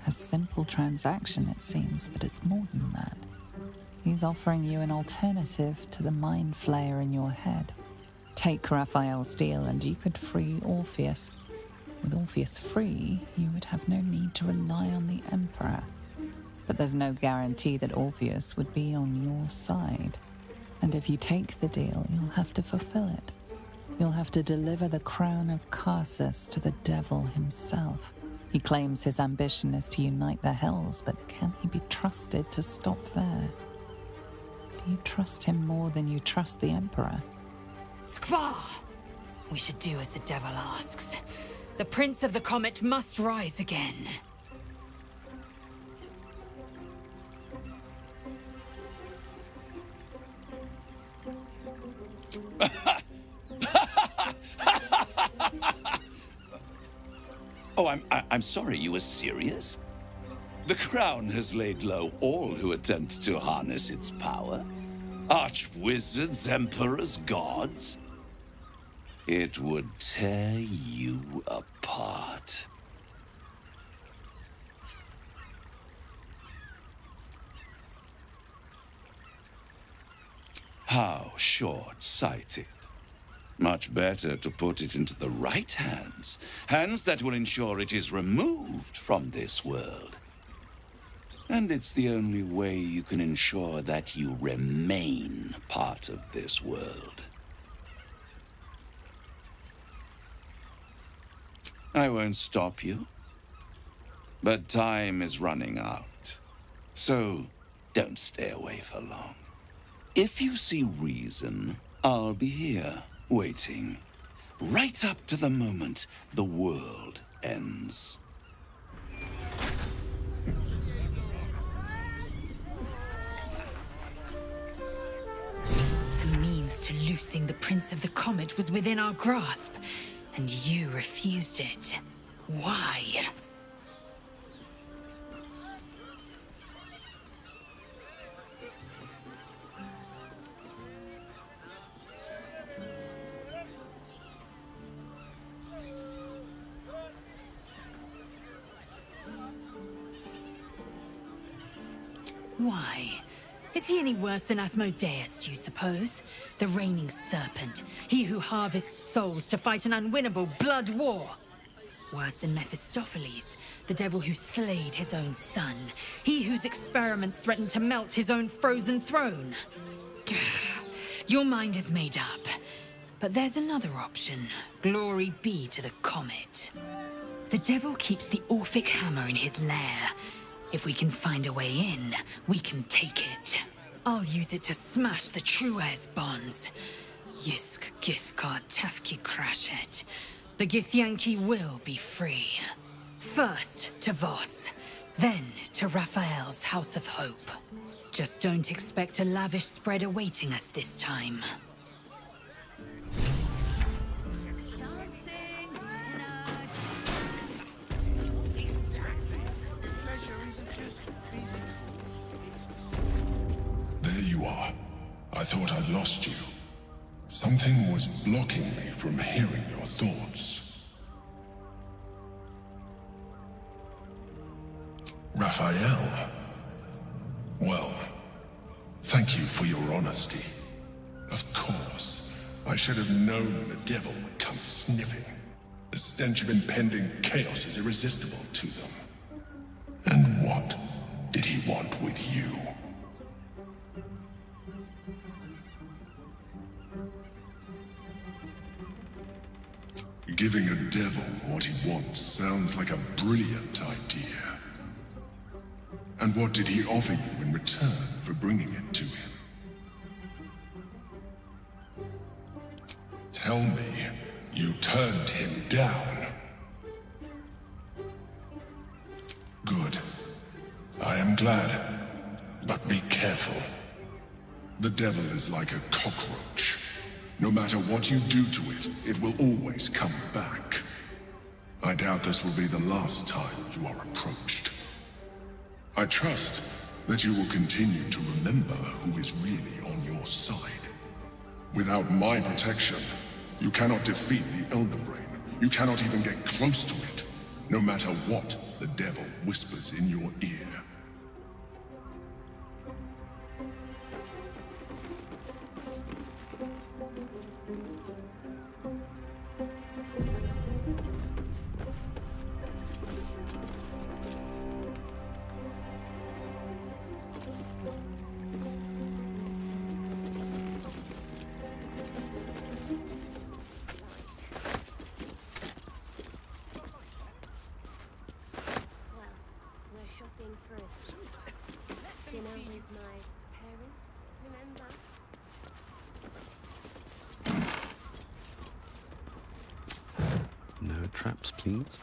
A simple transaction, it seems, but it's more than that. He's offering you an alternative to the mind flayer in your head. Take Raphael's deal and you could free Orpheus. With Orpheus free, you would have no need to rely on the Emperor. But there's no guarantee that Orpheus would be on your side. And if you take the deal, you'll have to fulfill it. You'll have to deliver the crown of Carsus to the devil himself. He claims his ambition is to unite the Hells, but can he be trusted to stop there? Do you trust him more than you trust the Emperor? Skvar! We should do as the devil asks. The Prince of the Comet must rise again. Oh, I'm sorry, you were serious? The crown has laid low all who attempt to harness its power. Archwizards, emperors, gods. It would tear you apart. How short-sighted. Much better to put it into the right hands. Hands that will ensure it is removed from this world. And it's the only way you can ensure that you remain part of this world. I won't stop you. But time is running out. So don't stay away for long. If you see reason, I'll be here, waiting. Right up to the moment the world ends. The means to loosing the Prince of the Comet was within our grasp, and you refused it. Why? Why? Is he any worse than Asmodeus, do you suppose? The reigning serpent, he who harvests souls to fight an unwinnable blood war. Worse than Mephistopheles, the devil who slayed his own son, he whose experiments threatened to melt his own frozen throne. Your mind is made up, but there's another option. Glory be to the comet. The devil keeps the Orphic hammer in his lair. If we can find a way in, we can take it. I'll use it to smash the Truez bonds. Yisk Githkar Tafki Crashet. The Githyanki will be free. First to Voss, then to Raphael's House of Hope. Just don't expect a lavish spread awaiting us this time. There you are. I thought I'd lost you. Something was blocking me from hearing your thoughts. Raphael? Well, thank you for your honesty. Of course, I should have known the devil would come sniffing. The stench of impending chaos is irresistible to them. And what did he want with you? Giving a devil what he wants sounds like a brilliant idea. And what did he offer you in return for bringing it to him? Tell me, you turned him down. Good. I am glad. But be careful. The devil is like a cockroach. No matter what you do to it, it will always come back. I doubt this will be the last time you are approached. I trust that you will continue to remember who is really on your side. Without my protection, You cannot defeat the Elder Brain. You cannot even get close to it, no matter what the devil whispers in your ear. Shopping for a suit. Dinner with my parents, remember? No traps, please.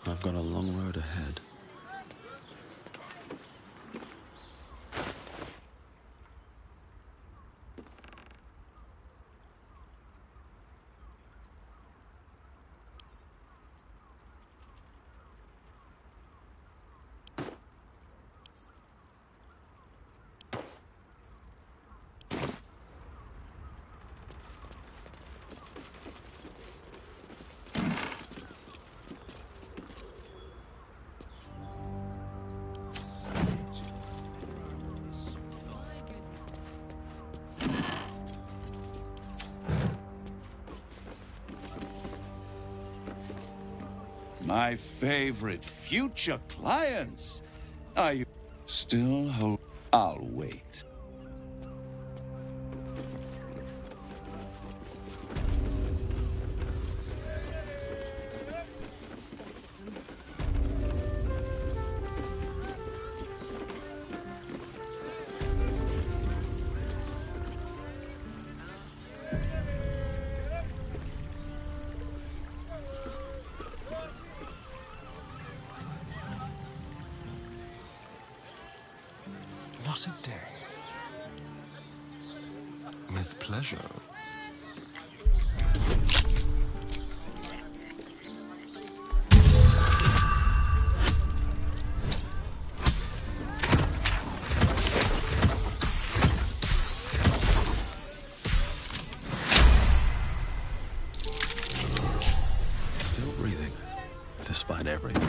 I've got a long road ahead. My favorite future clients. Are you still hold? I'll wait. What a day. With pleasure. Still breathing, despite everything.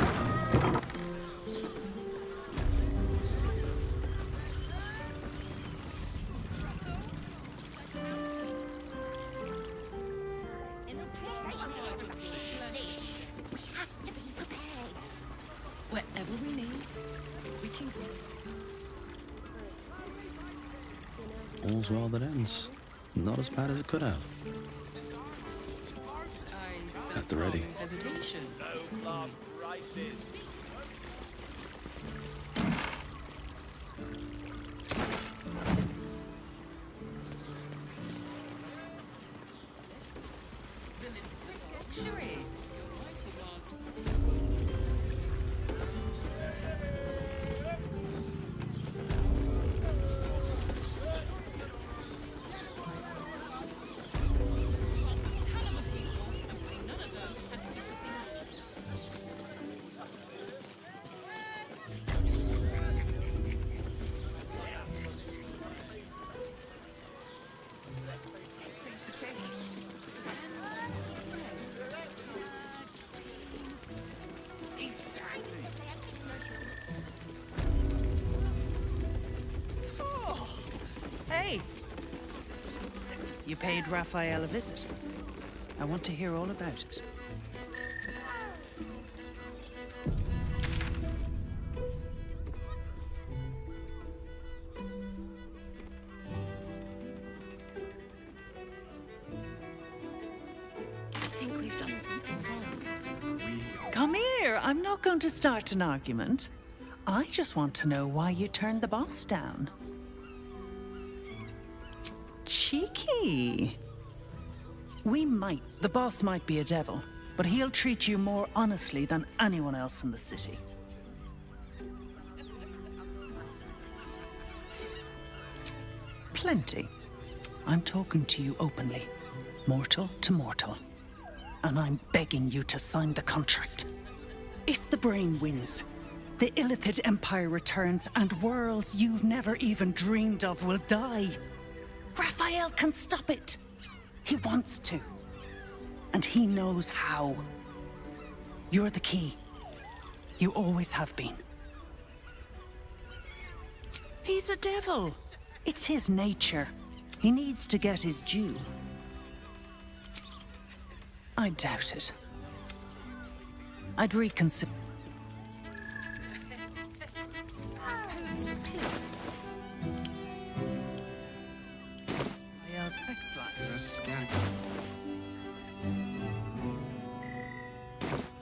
Wherever we need, we can go. All's well that ends. Not as bad as it could have. At the ready. Hesitation. No class prices. Hey! You paid Raphael a visit. I want to hear all about it. I think we've done something wrong. Come here! I'm not going to start an argument. I just want to know why you turned the boss down. Cheeky. The boss might be a devil, but he'll treat you more honestly than anyone else in the city. Plenty. I'm talking to you openly. mortal to mortal. And I'm begging you to sign the contract. If the brain wins, the Illithid Empire returns and worlds you've never even dreamed of will die. Raphael can stop it. He wants to. And he knows how. You're the key. You always have been. He's a devil. It's his nature. He needs to get his due. I doubt it. I'd reconsider. Sex life. A scant.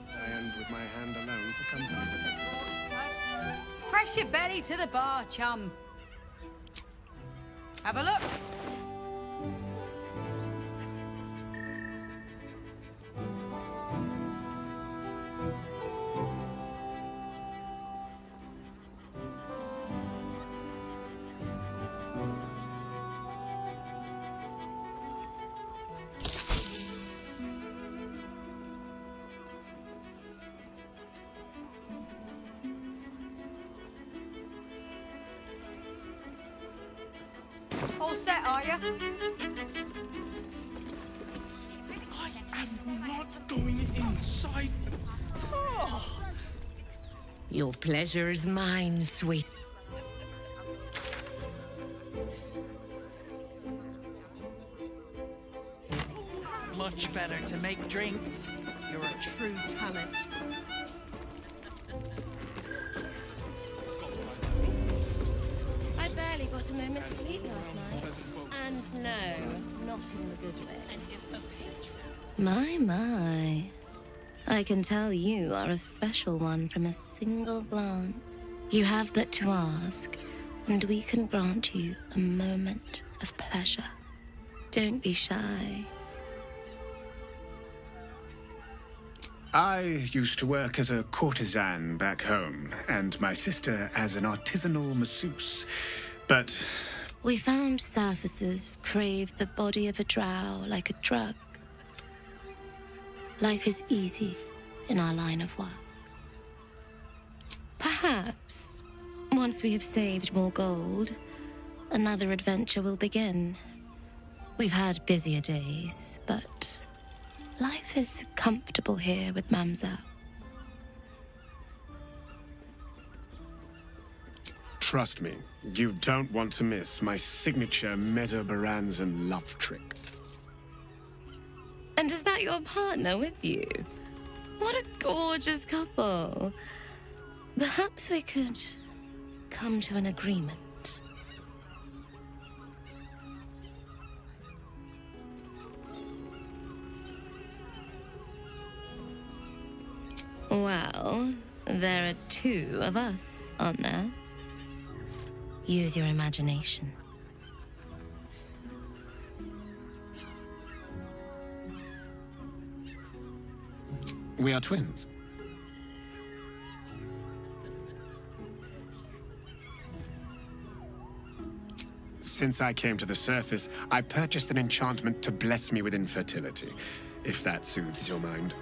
I end with my hand alone for company. Press your belly to the bar, chum. Have a look. All set, are you? I am not going inside. Oh. Your pleasure is mine, sweet. Much better to make drinks. You're a true talent. I barely got a moment's sleep last night. And no, not in the good way. My. I can tell you are a special one from a single glance. You have but to ask, and we can grant you a moment of pleasure. Don't be shy. I used to work as a courtesan back home, and my sister as an artisanal masseuse. But We found surfacers craved the body of a drow like a drug. Life is easy in our line of work. Perhaps, once we have saved more gold, another adventure will begin. We've had busier days, but life is comfortable here with Mamza. trust me, you don't want to miss my signature Mesobaranzan love trick. And is that your partner with you? What a gorgeous couple. Perhaps we could come to an agreement. Well, there are two of us, aren't there? Use your imagination. We are twins. Since I came to the surface, I purchased an enchantment to bless me with infertility, if that soothes your mind.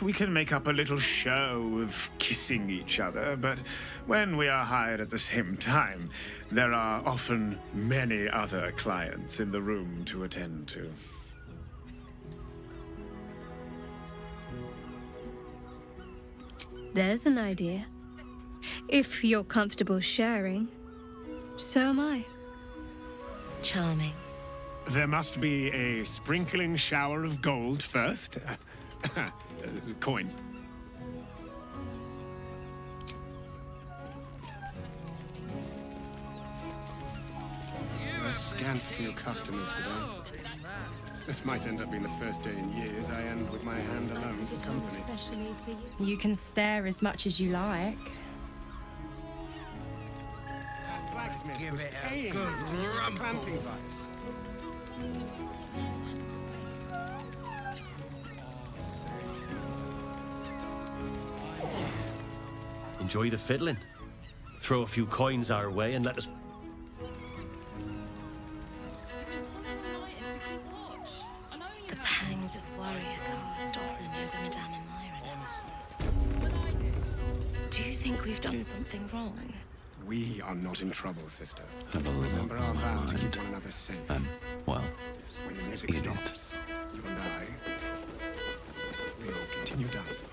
We can make up a little show of kissing each other, but when we are hired at the same time, there are often many other clients in the room to attend to. There's an idea. If you're comfortable sharing, so am I. Charming. There must be a sprinkling shower of gold first. Coin. A scant few customers today. This might end up being the first day in years I end with my hand alone for company. You can stare as much as you like. Give it a good clamping vice. Enjoy the fiddling. Throw a few coins our way and let us... think we've done something wrong? We are not in trouble, sister. Have a Remember lot our on my vow to keep mind. one another safe. And, well, When the music eat it. stops, you and I, we'll continue dancing.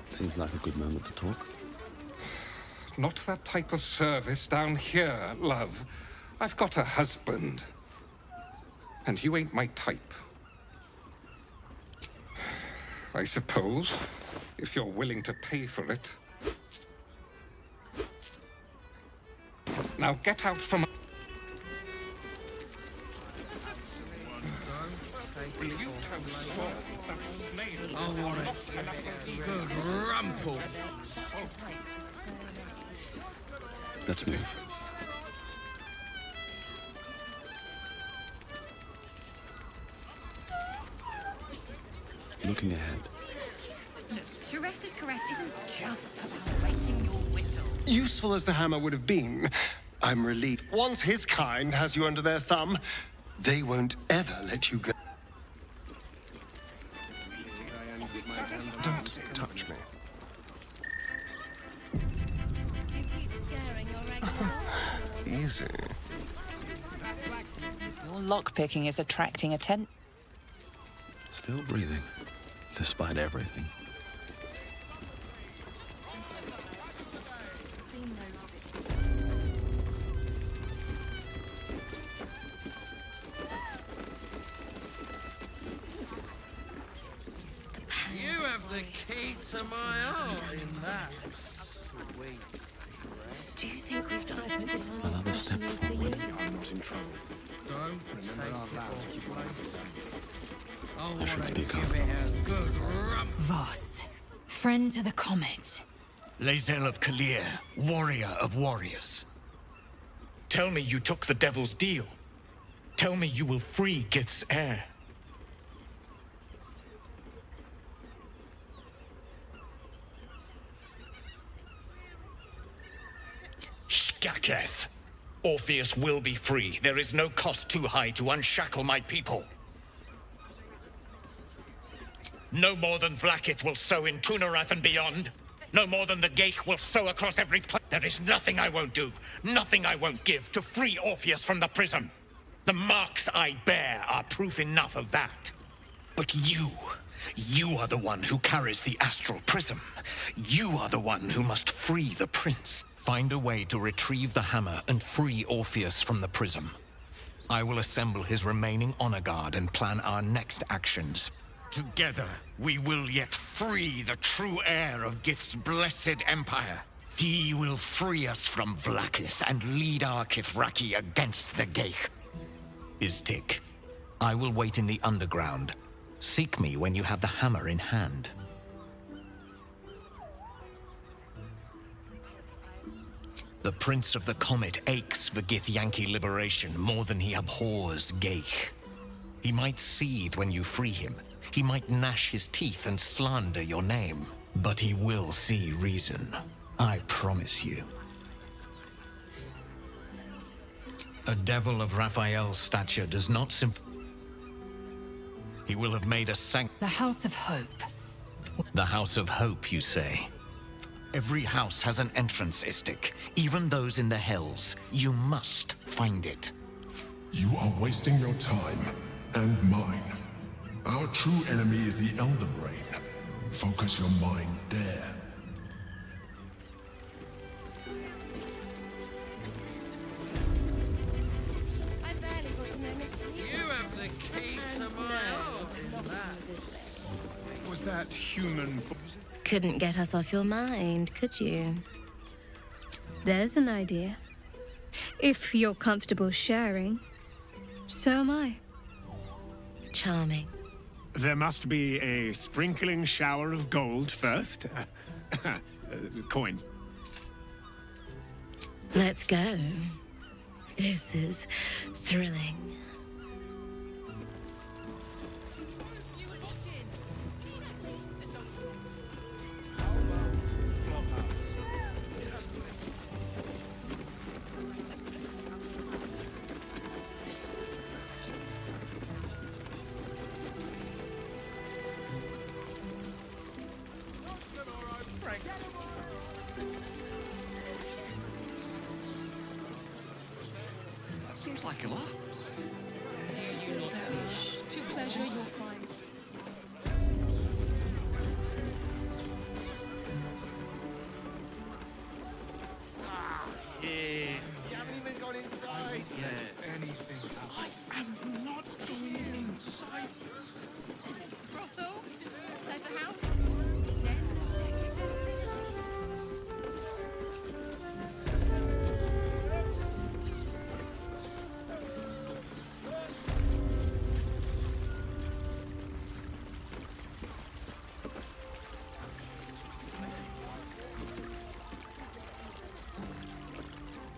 Seems like a good moment to talk. Not that type of service down here, love. I've got a husband. And you ain't my type. I suppose, if you're willing to pay for it. Now get out from... Will you tell Saul that snail... I want it. Good rumple. Let's move. Looking ahead. Look, Therese's caress isn't just about waiting your whistle. Useful as the hammer would have been, I'm relieved. Once his kind has you under their thumb, they won't ever let you go. Don't touch me. You keep scaring your regular Easy. Your lockpicking is attracting attention. Still breathing, despite everything. You have the key to my heart in that. Sweet. Do you think we've done something Another step forward. I'm not in trouble, sister. Don't Remember our vow to keep one another safe. I should speak up. Good rump. Voss, friend to the comet. Lae'zel of Kalir, warrior of warriors. Tell me you took the devil's deal. Tell me you will free Gith's heir. Skaketh! Orpheus will be free. There is no cost too high to unshackle my people. No more than Vlaakith will sow in Tunarath and beyond. No more than the Geich will sow across every planet. There is nothing I won't do, nothing I won't give to free Orpheus from the prism. The marks I bear are proof enough of that. But you are the one who carries the astral prism. You are the one who must free the prince. Find a way to retrieve the hammer and free Orpheus from the prism. I will assemble his remaining honor guard and plan our next actions. Together, we will yet free the true heir of Gith's blessed empire. He will free us from Vlaakith and lead our Kithraki against the Geich. Iztik, I will wait in the underground. Seek me when you have the hammer in hand. The Prince of the Comet aches for Githyanki liberation more than he abhors Geich. He might seethe when you free him. He might gnash his teeth and slander your name. But he will see reason. I promise you. A devil of Raphael's stature does not He will have made a The House of Hope. The House of Hope, you say? Every house has an entrance, Istik. Even those in the Hells. You must find it. You are wasting your time, and mine. Our true enemy is the Elder Brain. Focus your mind there. I barely got a moment's sleep. You have the key to my heart in that. Was that human? Couldn't get us off your mind, could you? There's an idea. If you're comfortable sharing, so am I. Charming. There must be a sprinkling shower of gold first. Coin. Let's go. This is thrilling. Seems like a lot. Do you not wish to pleasure your client? Yeah. You haven't even gone inside yet. Anything else? I am not going inside. Brothel? Pleasure house? Den of decadent delight?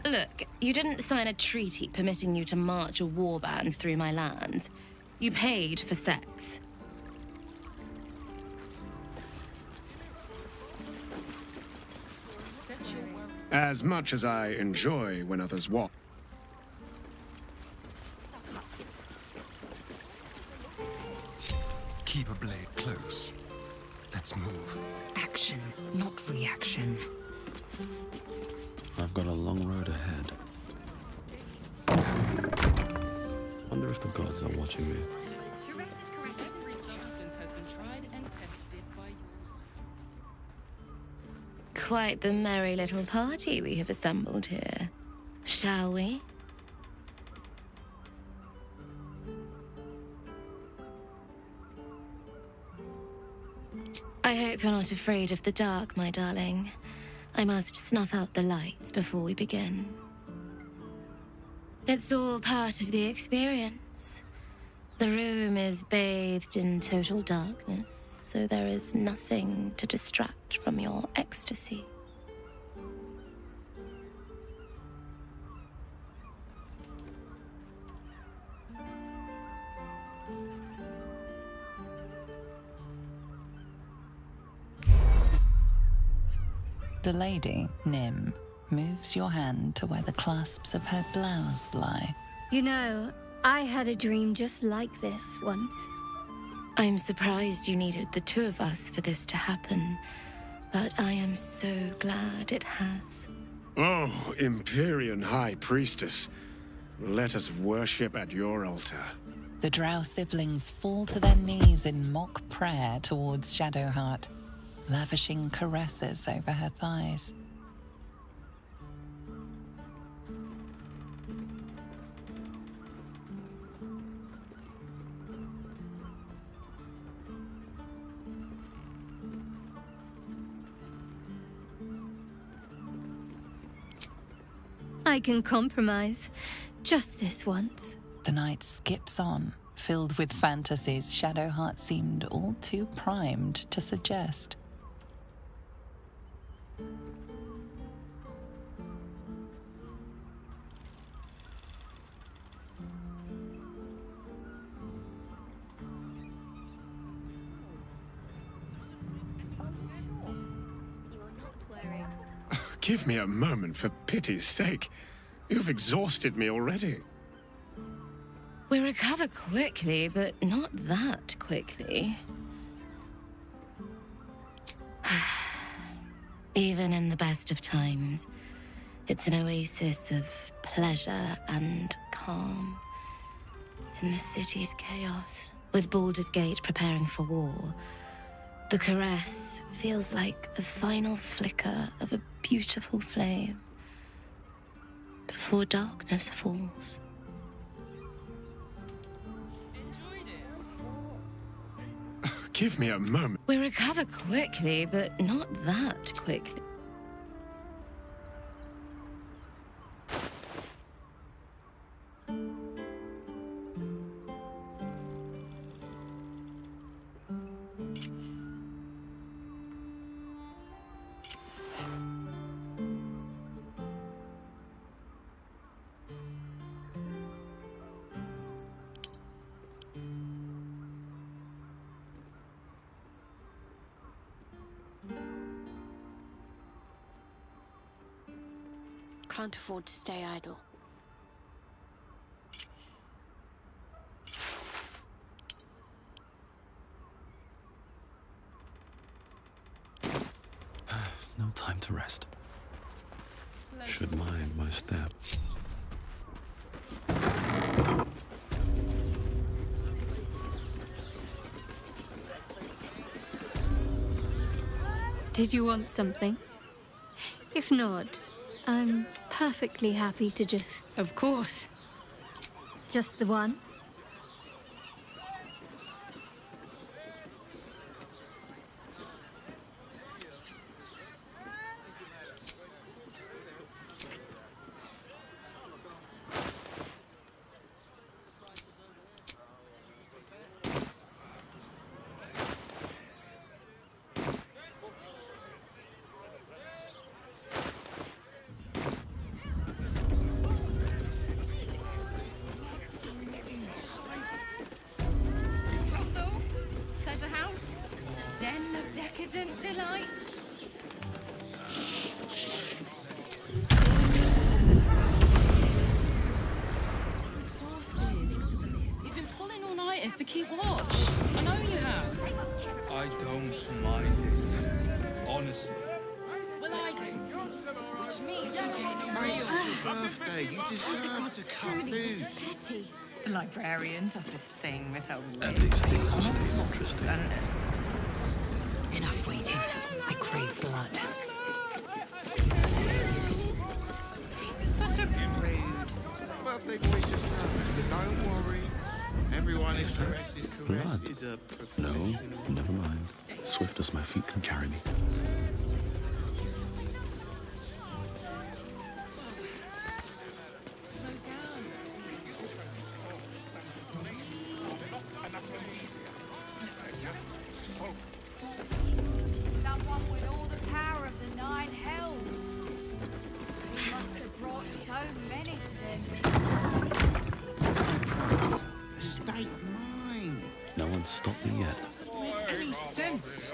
Look, you didn't sign a treaty permitting you to march a warband through my lands. You paid for sex. As much as I enjoy when others walk. Keep a blade close. Let's move. Action, not reaction. I've got a long road ahead. Wonder if the gods are watching me. Shiressa's caress. Every substance has been tried and tested by yours. Quite the merry little party we have assembled here. Shall we? I hope you're not afraid of the dark, my darling. I must snuff out the lights before we begin. It's all part of the experience. The room is bathed in total darkness, so there is nothing to distract from your ecstasy. The lady, Nim, moves your hand to where the clasps of her blouse lie. You know, I had a dream just like this once. I'm surprised you needed the two of us for this to happen, but I am so glad it has. Oh, Empyrean High Priestess, let us worship at your altar. The Drow siblings fall to their knees in mock prayer towards Shadowheart, lavishing caresses over her thighs. I can compromise. Just this once. The night skips on, filled with fantasies Shadowheart seemed all too primed to suggest. Give me a moment, for pity's sake. You've exhausted me already. We recover quickly, but not that quickly. Even in the best of times, it's an oasis of pleasure and calm. In the city's chaos, with Baldur's Gate preparing for war, the caress feels like the final flicker of a beautiful flame before darkness falls. Give me a moment. We recover quickly, but not that quickly. Can't afford to stay idle. No time to rest. Should mind my step. Did you want something? If not, I'm perfectly happy to just... Of course. Just the one? Pleasure house. Den of decadent delights. Exhausted. You've been pulling all-nighters to keep watch. I know you have. I don't mind it. Honestly. Well, I do. Which means you're getting a Mate, real... it's your birthday. You deserve to cut loose. Petty. The librarian does this thing with her And these things are still interesting. Enough waiting. I crave blood. It's such a rude. Birthday boy just knows that don't worry. Everyone is caresses. Caress Blood? is a No, professional. never mind. Swift as my feet can carry me. Someone with all the power of the nine hells. He must have brought so many to their knees. Estate of mine. No one's stopped me yet. Make any sense?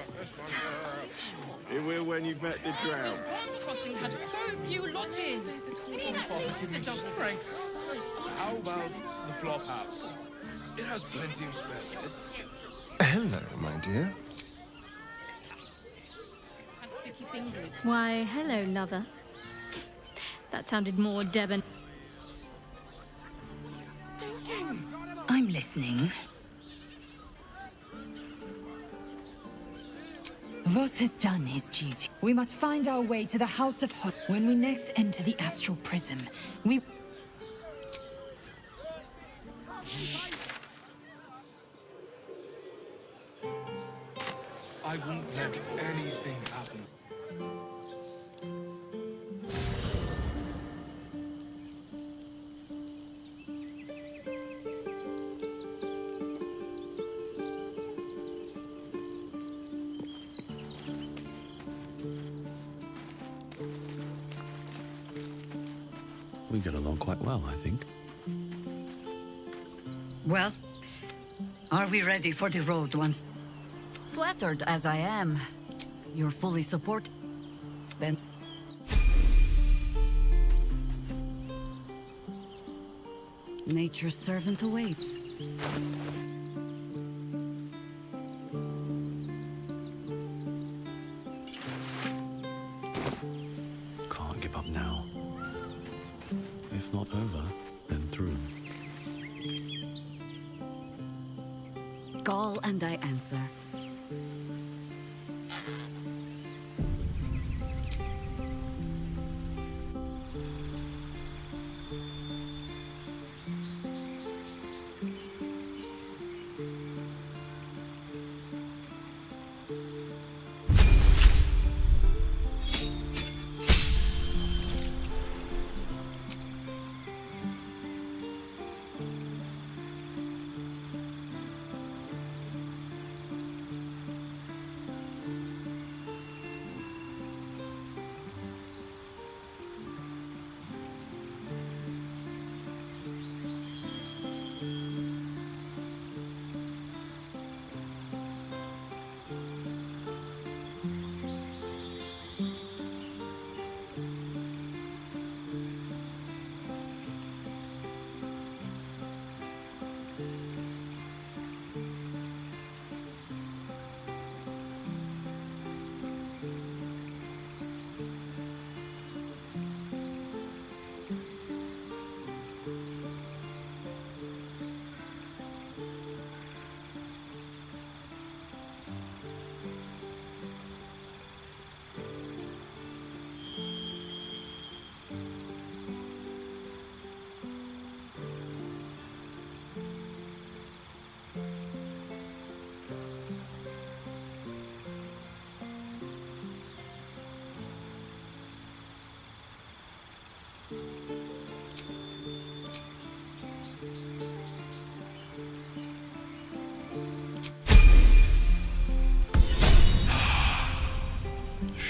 It will when you've met the drow. This Pond Crossing has so few lodgings. We need at least a dozen. Frank, how about the flop house? It has plenty of spare beds. Hello, my dear. Has sticky fingers. Why, hello, lover. That sounded more Devon. I'm listening. Voss has done his duty. We must find our way to the House of Hope. When we next enter the astral prism, we... I won't let anything happen. We get along quite well, I think. Well, are we ready for the road once? Flattered as I am, you're fully support. Then nature's servant awaits. Can't give up now. If not over, then through. Call and I answer.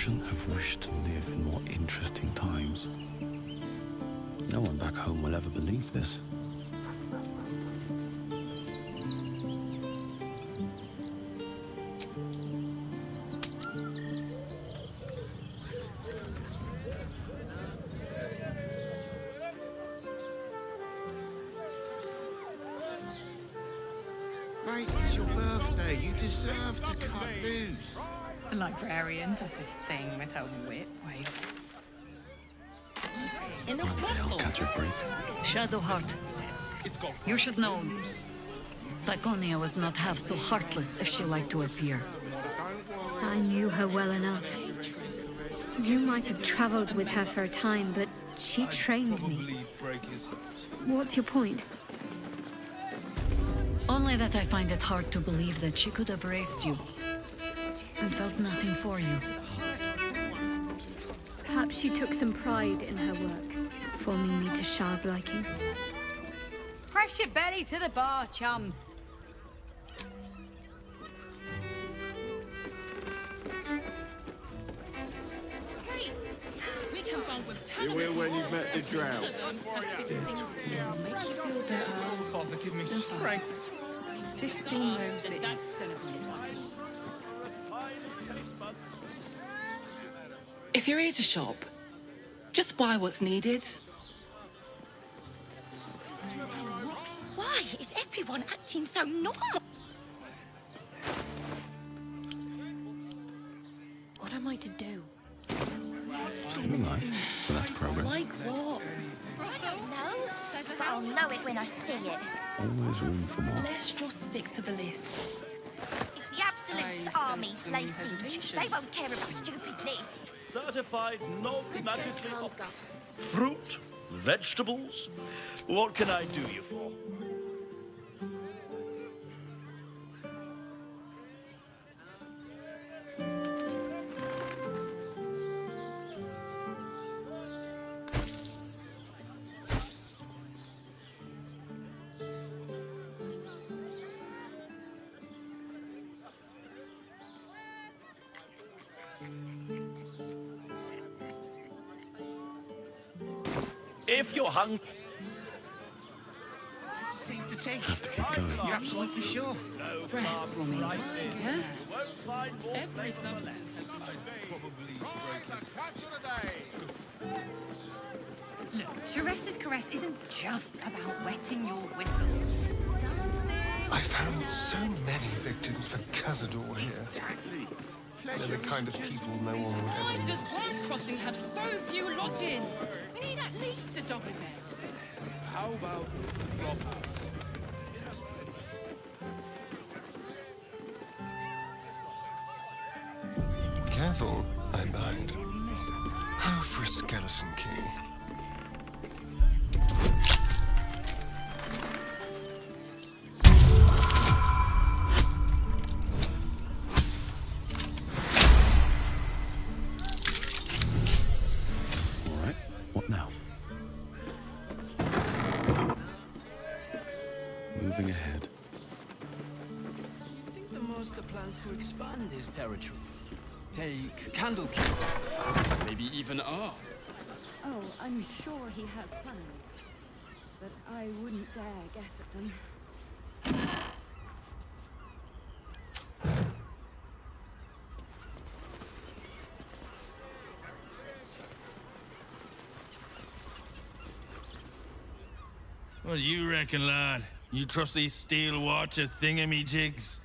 shouldn't have wished to live in more interesting times. No one back home will ever believe this. Mate, it's your birthday. You deserve to cut loose. The librarian does this thing with her whip wave. One day I'll catch a break. Shadowheart, you should know Laconia was not half so heartless as she liked to appear. I knew her well enough. You might have traveled with her for a time, but she trained me. What's your point? Only that I find it hard to believe that she could have raised you and felt nothing for you. Perhaps she took some pride in her work, forming me to Shah's liking. Press your belly to the bar, chum. You will when you've met the drought. Make you feel better. Father, give me strength. 15 roses. If you're here to shop, just buy what's needed. Why is everyone acting so normal? What am I to do? Moonlight, so that's progress. Like what? I don't know. But I'll know it when I see it. Always room for more. Let's just stick to the list. If the Absolute's armies lay siege, they won't care about a stupid list. Certified non-magically fruit, vegetables. What can I do you for? If you're hungry... Safe to take. Have to keep going. You're absolutely sure? No Breath for me. Yeah? You won't find more Every flavor substance Look, Teresa's caress isn't just about wetting your whistle. It's dancing. I found so many victims for Cazador here. They're the kind of people no one would Why ever does miss. Bronze Crossing have so few lodgings? We need at least a double bed. How about the flophouse? Careful, I might. Oh, for a skeleton key. All right, what now? Moving ahead. I think the master plans to expand his territory. Take Candlekeep, maybe even R. Oh, I'm sure he has plans. But I wouldn't dare guess at them. What do you reckon, lad? You trust these steel watcher thingamajigs?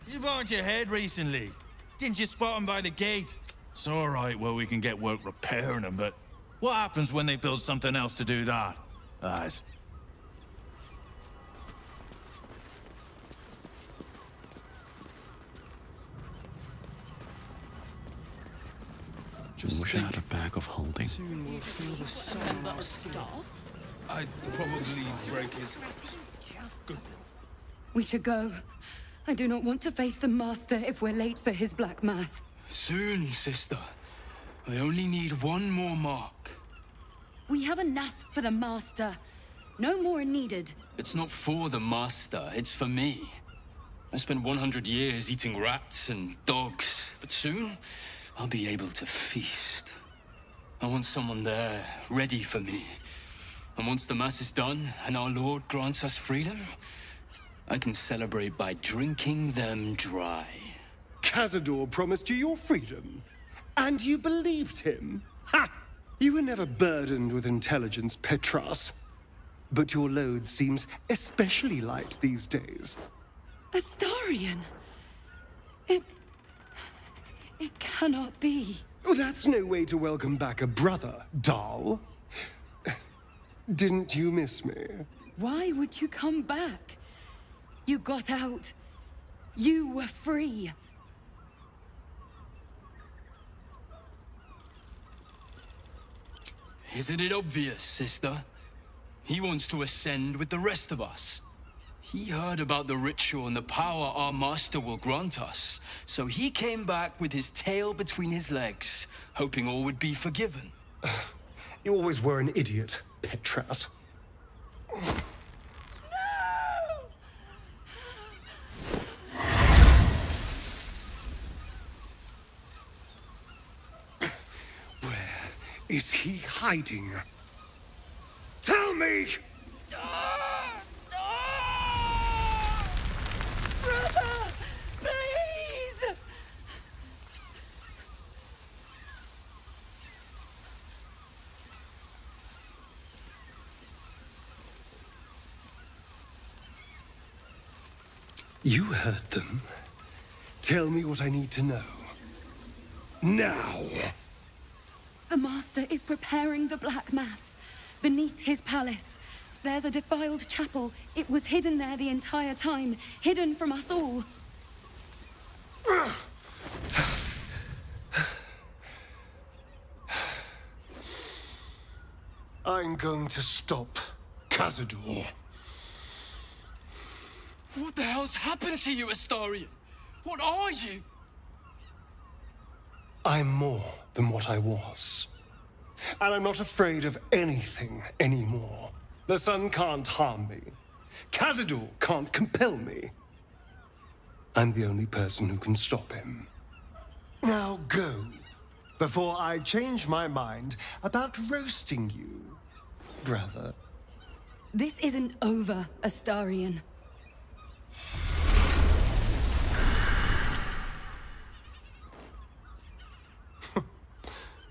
You bumped your head recently. Didn't you spot them by the gate? It's all right, well, we can get work repairing them, but what happens when they build something else to do that? It's... Just wish I had a bag of holding. Soon we'll feel the sun. But stop. I'd probably break his... Good. We should go. I do not want to face the master if we're late for his black mass. Soon, sister. I only need one more mark. We have enough for the master. No more are needed. It's not for the master, it's for me. I spent 100 years eating rats and dogs, but soon I'll be able to feast. I want someone there, ready for me. And once the Mass is done and our Lord grants us freedom, I can celebrate by drinking them dry. Cazador promised you your freedom, and you believed him? Ha! You were never burdened with intelligence, Petras. But your load seems especially light these days. Astarion! It cannot be. Oh, that's no way to welcome back a brother, doll. Didn't you miss me? Why would you come back? You got out. You were free. Isn't it obvious, sister? He wants to ascend with the rest of us. He heard about the ritual and the power our master will grant us, so he came back with his tail between his legs, hoping all would be forgiven. You always were an idiot, Petras. Where is he hiding? Tell me! Brother! Please! You heard them. Tell me what I need to know. Now! The Master is preparing the Black Mass beneath his palace. There's a defiled chapel. It was hidden there the entire time, hidden from us all. I'm going to stop Cazador. What the hell's happened to you, Astarion? What are you? I'm more than what I was. And I'm not afraid of anything anymore. The sun can't harm me. Cazador can't compel me. I'm the only person who can stop him. Now go, before I change my mind about roasting you, brother. This isn't over, Astarion.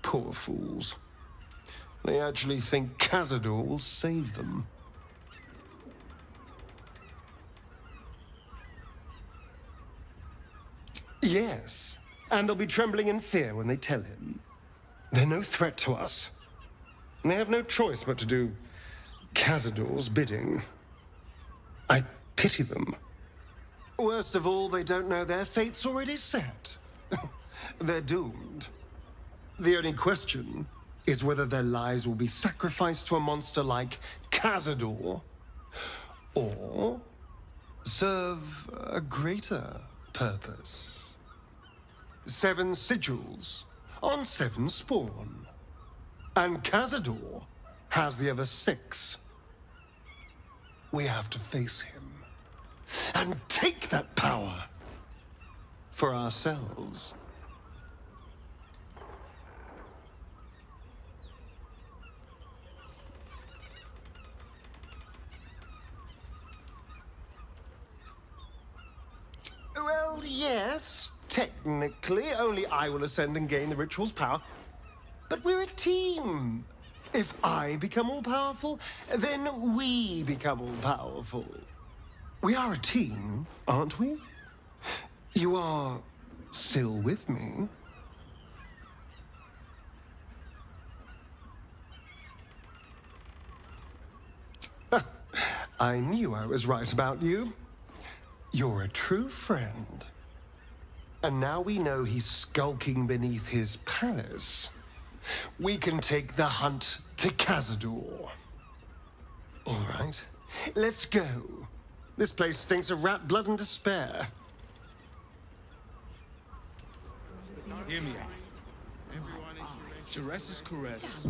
Poor fools. They actually think Cazador will save them. Yes, and they'll be trembling in fear when they tell him. They're no threat to us. And they have no choice but to do Cazador's bidding. I pity them. Worst of all, they don't know their fate's already set. They're doomed. The only question is whether their lives will be sacrificed to a monster like Cazador, or serve a greater purpose. 7 sigils on 7 spawn. And Cazador has the other 6. We have to face him and take that power for ourselves. Well, yes, technically, only I will ascend and gain the ritual's power. But we're a team. If I become all-powerful, then we become all-powerful. We are a team, aren't we? You are still with me? I knew I was right about you. You're a true friend. And now we know he's skulking beneath his palace. We can take the hunt to Cazador. All right, let's go. This place stinks of rat blood and despair. Hear me out. Jerez's caress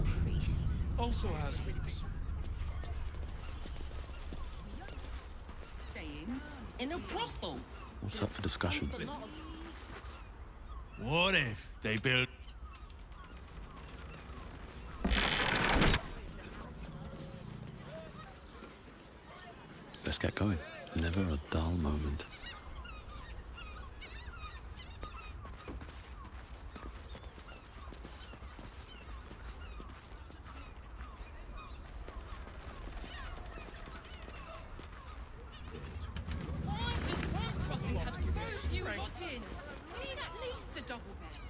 also has roots. In a brothel. What's up for discussion? What if they built... Let's get going. Never a dull moment. Why does Bronze Crossing have so few lodgings? We need at least a double bed.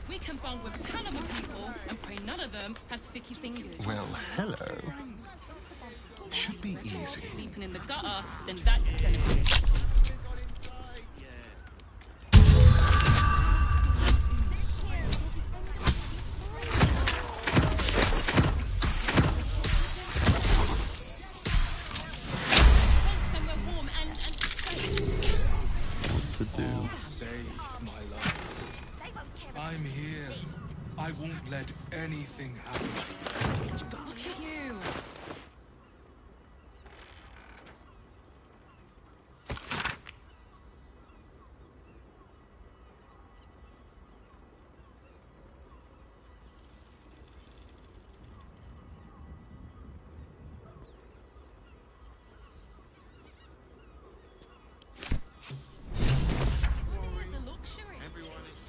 We can bunk with 10 other people and pray none of them have sticky fingers. Well, hello. Should be easy. Sleeping in the gutter, then that benefits. Somewhere warm and safe. What to do? Save my love. I'm here. I won't let anything happen to you. Look at you. It's a luxury. Everyone is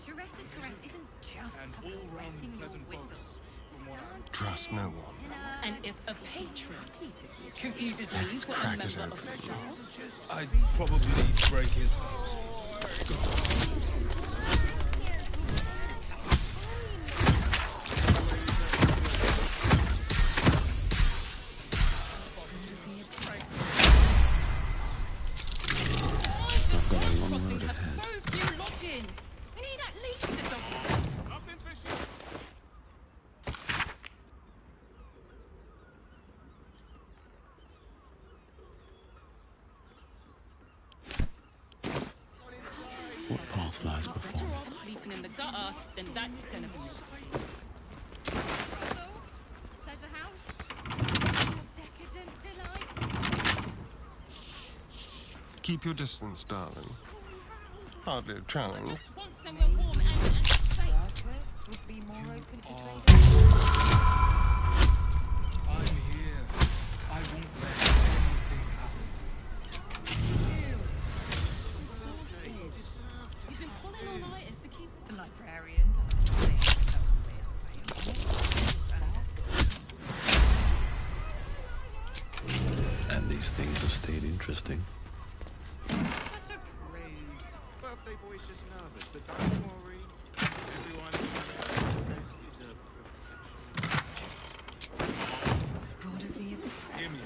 Sharess's caress isn't just about wetting your whistle. Trust no one. And if a patron confuses me Let's for a crack it member open. of staff, I'd probably break his nose. I've got a long Crossing road have ahead. so few lodgings. We need at least a double bed. What path lies before Better me? off sleeping in the gutter than that benefits. Pleasure house. Decadent delight. Keep your distance, darling. Hardly a challenge. Just want somewhere warm and safe. Would be more open to I'm here. I won't let anything happen. Exhausted. You've been pulling all-nighters to keep the librarian doesn't And these things have stayed interesting. Such a prude. birthday boy's just nervous, but don't worry. Everyone is a Hear me out.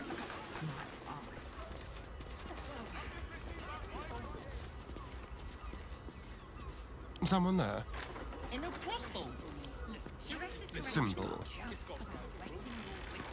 Someone there? In a brothel. Sharess's caress Simple. isn't just about wetting your whistle.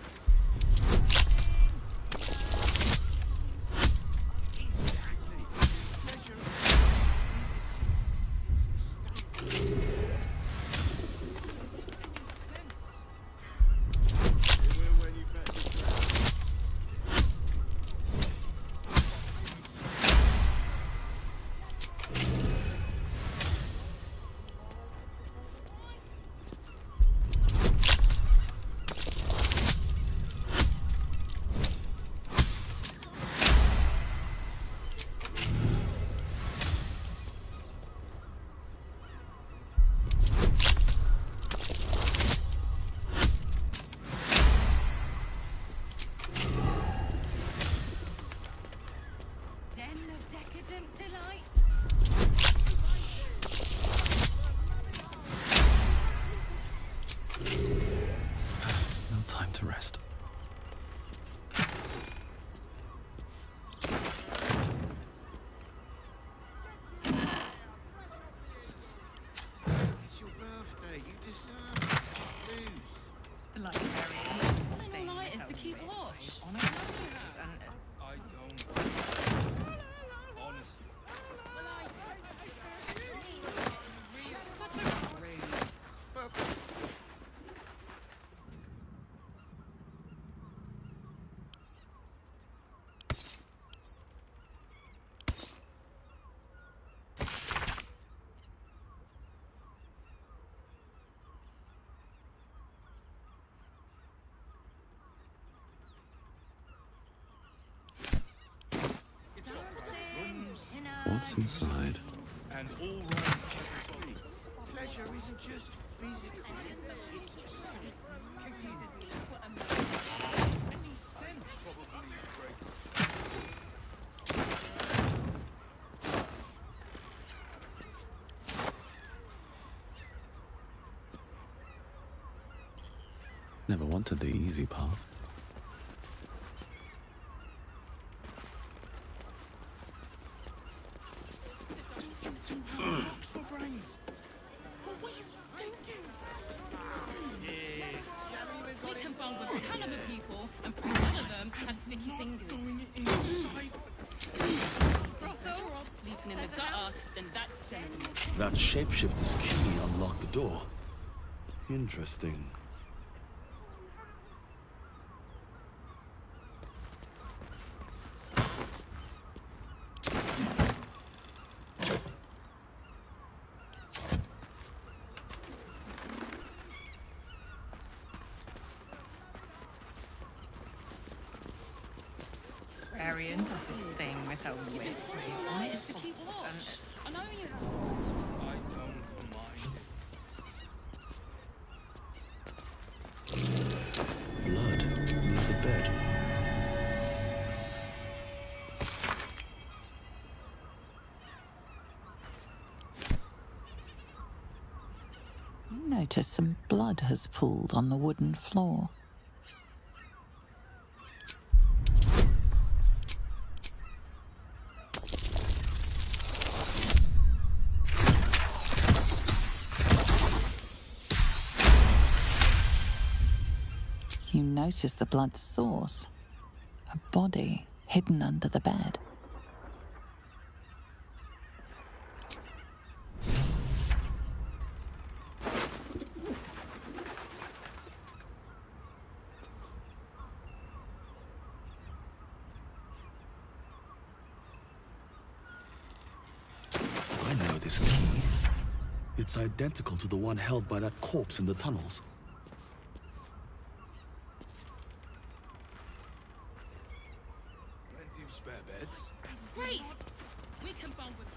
What's inside? And all right. Pleasure isn't just physical, it's any sense. Never wanted the easy path. Looks for brains. What were you thinking? We can bond with 10 other people, and none of them have sticky fingers. Going inside. Better off sleeping in the gutter than that gentleman. That shapeshifter's key unlocked the door. Interesting. Arian does this thing with her whip. To keep watch. I know you have. I don't mind. Blood near the bed. You notice some blood has pooled on the wooden floor. You notice the blood's source. A body hidden under the bed. I know this key. It's identical to the one held by that corpse in the tunnels. Plenty of spare beds. Great! We can bond with.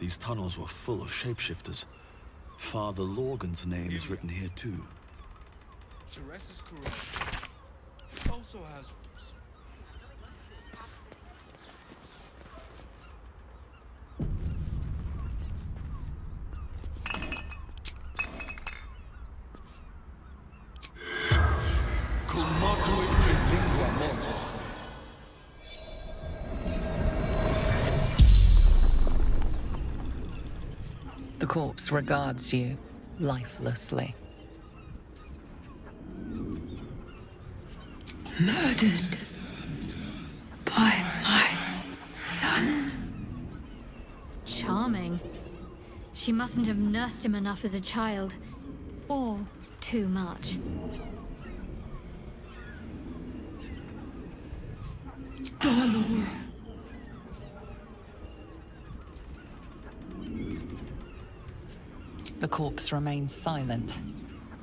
These tunnels were full of shapeshifters. Father Lorgan's name is written here too. Jerez is correct. Also has The corpse regards you lifelessly. Murdered by my son. Charming. She mustn't have nursed him enough as a child. Or too much. Baldur. The corpse remains silent.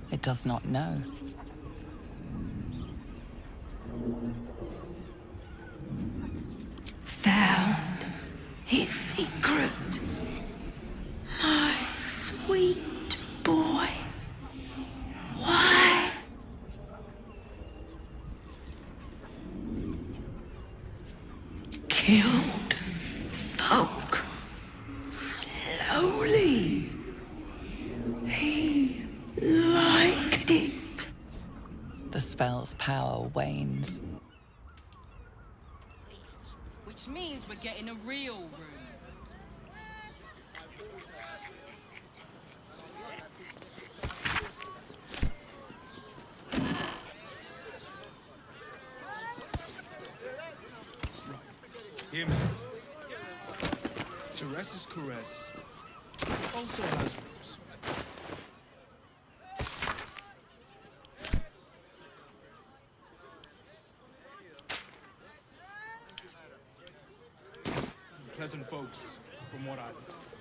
It does not know. Found his secret. My sweet boy. Why? Killed folk slowly. Baltur's power wanes. Which means we're getting a real room. Hear me. Jerez's caress also has roots. Pleasant folks, from what I've heard.